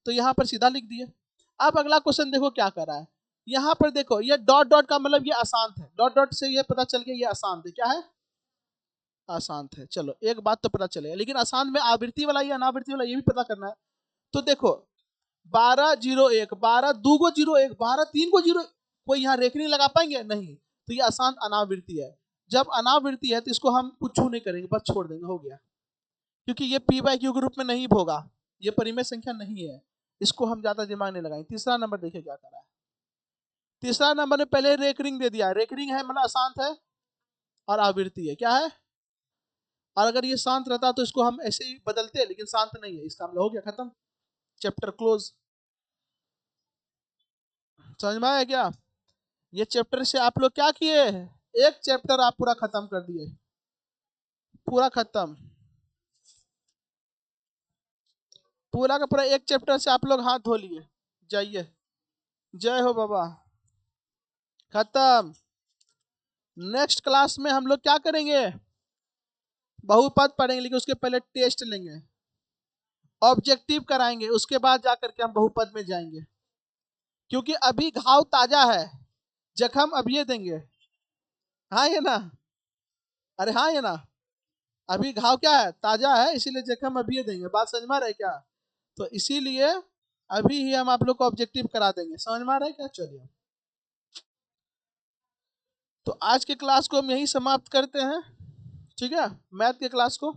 तो यहाँ पर सीधा लिख दिए। अब अगला क्वेश्चन देखो क्या कर रहा है। यहाँ पर देखो ये डॉट डॉट का मतलब ये अशांत है। डॉट डॉट से ये पता चल गया ये अशांत है। क्या है? अशांत है। चलो एक बात तो पता चलेगा, लेकिन अशांत में आवृत्ति वाला या अनावृत्ति वाला ये भी पता करना है। तो देखो 12 0 1, 12 2 को 0 1, 12 3 को 0, कोई यहाँ रेखनी लगा पाएंगे? नहीं। तो ये अशांत अनावृत्ति है। जब अनावृत्ति है तो इसको हम कुछ नहीं करेंगे, बस छोड़ देंगे, हो गया। क्योंकि ये P बाई Q के रूप में नहीं होगा, ये परिमेय संख्या नहीं है, इसको हम ज्यादा दिमाग नहीं लगाएंगे। तीसरा नंबर देखिए क्या करा है। तीसरा नंबर में पहले रेकरिंग दे दिया। रेकरिंग है मतलब अशांत है, और आवृत्ति है, क्या है। और अगर ये शांत रहता तो इसको हम ऐसे ही बदलते, लेकिन शांत नहीं है, इसका मतलब हो गया खत्म, चैप्टर क्लोज। समझ में आया क्या। ये चैप्टर से आप लोग क्या किए, एक चैप्टर आप पूरा खत्म कर दिए, पूरा खत्म, पूरा का पूरा एक चैप्टर से आप लोग हाथ धो लिए। जाइए, जय हो बाबा, खत्म। नेक्स्ट क्लास में हम लोग क्या करेंगे, बहुपद पढ़ेंगे, लेकिन उसके पहले टेस्ट लेंगे, ऑब्जेक्टिव कराएंगे, उसके बाद जाकर के हम बहुपद में जाएंगे। क्योंकि अभी घाव ताजा है, जख्म अब ये देंगे। हाँ ये ना, अरे हाँ ये ना, अभी घाव क्या है, ताजा है, इसीलिए जख्म अभी ये देंगे। बात समझ में आ रहा है क्या। तो इसीलिए अभी ही हम आप लोग को ऑब्जेक्टिव करा देंगे। समझ में आ रहा है क्या। चलिए, तो आज के क्लास को हम यही समाप्त करते हैं, ठीक है, मैथ के क्लास को।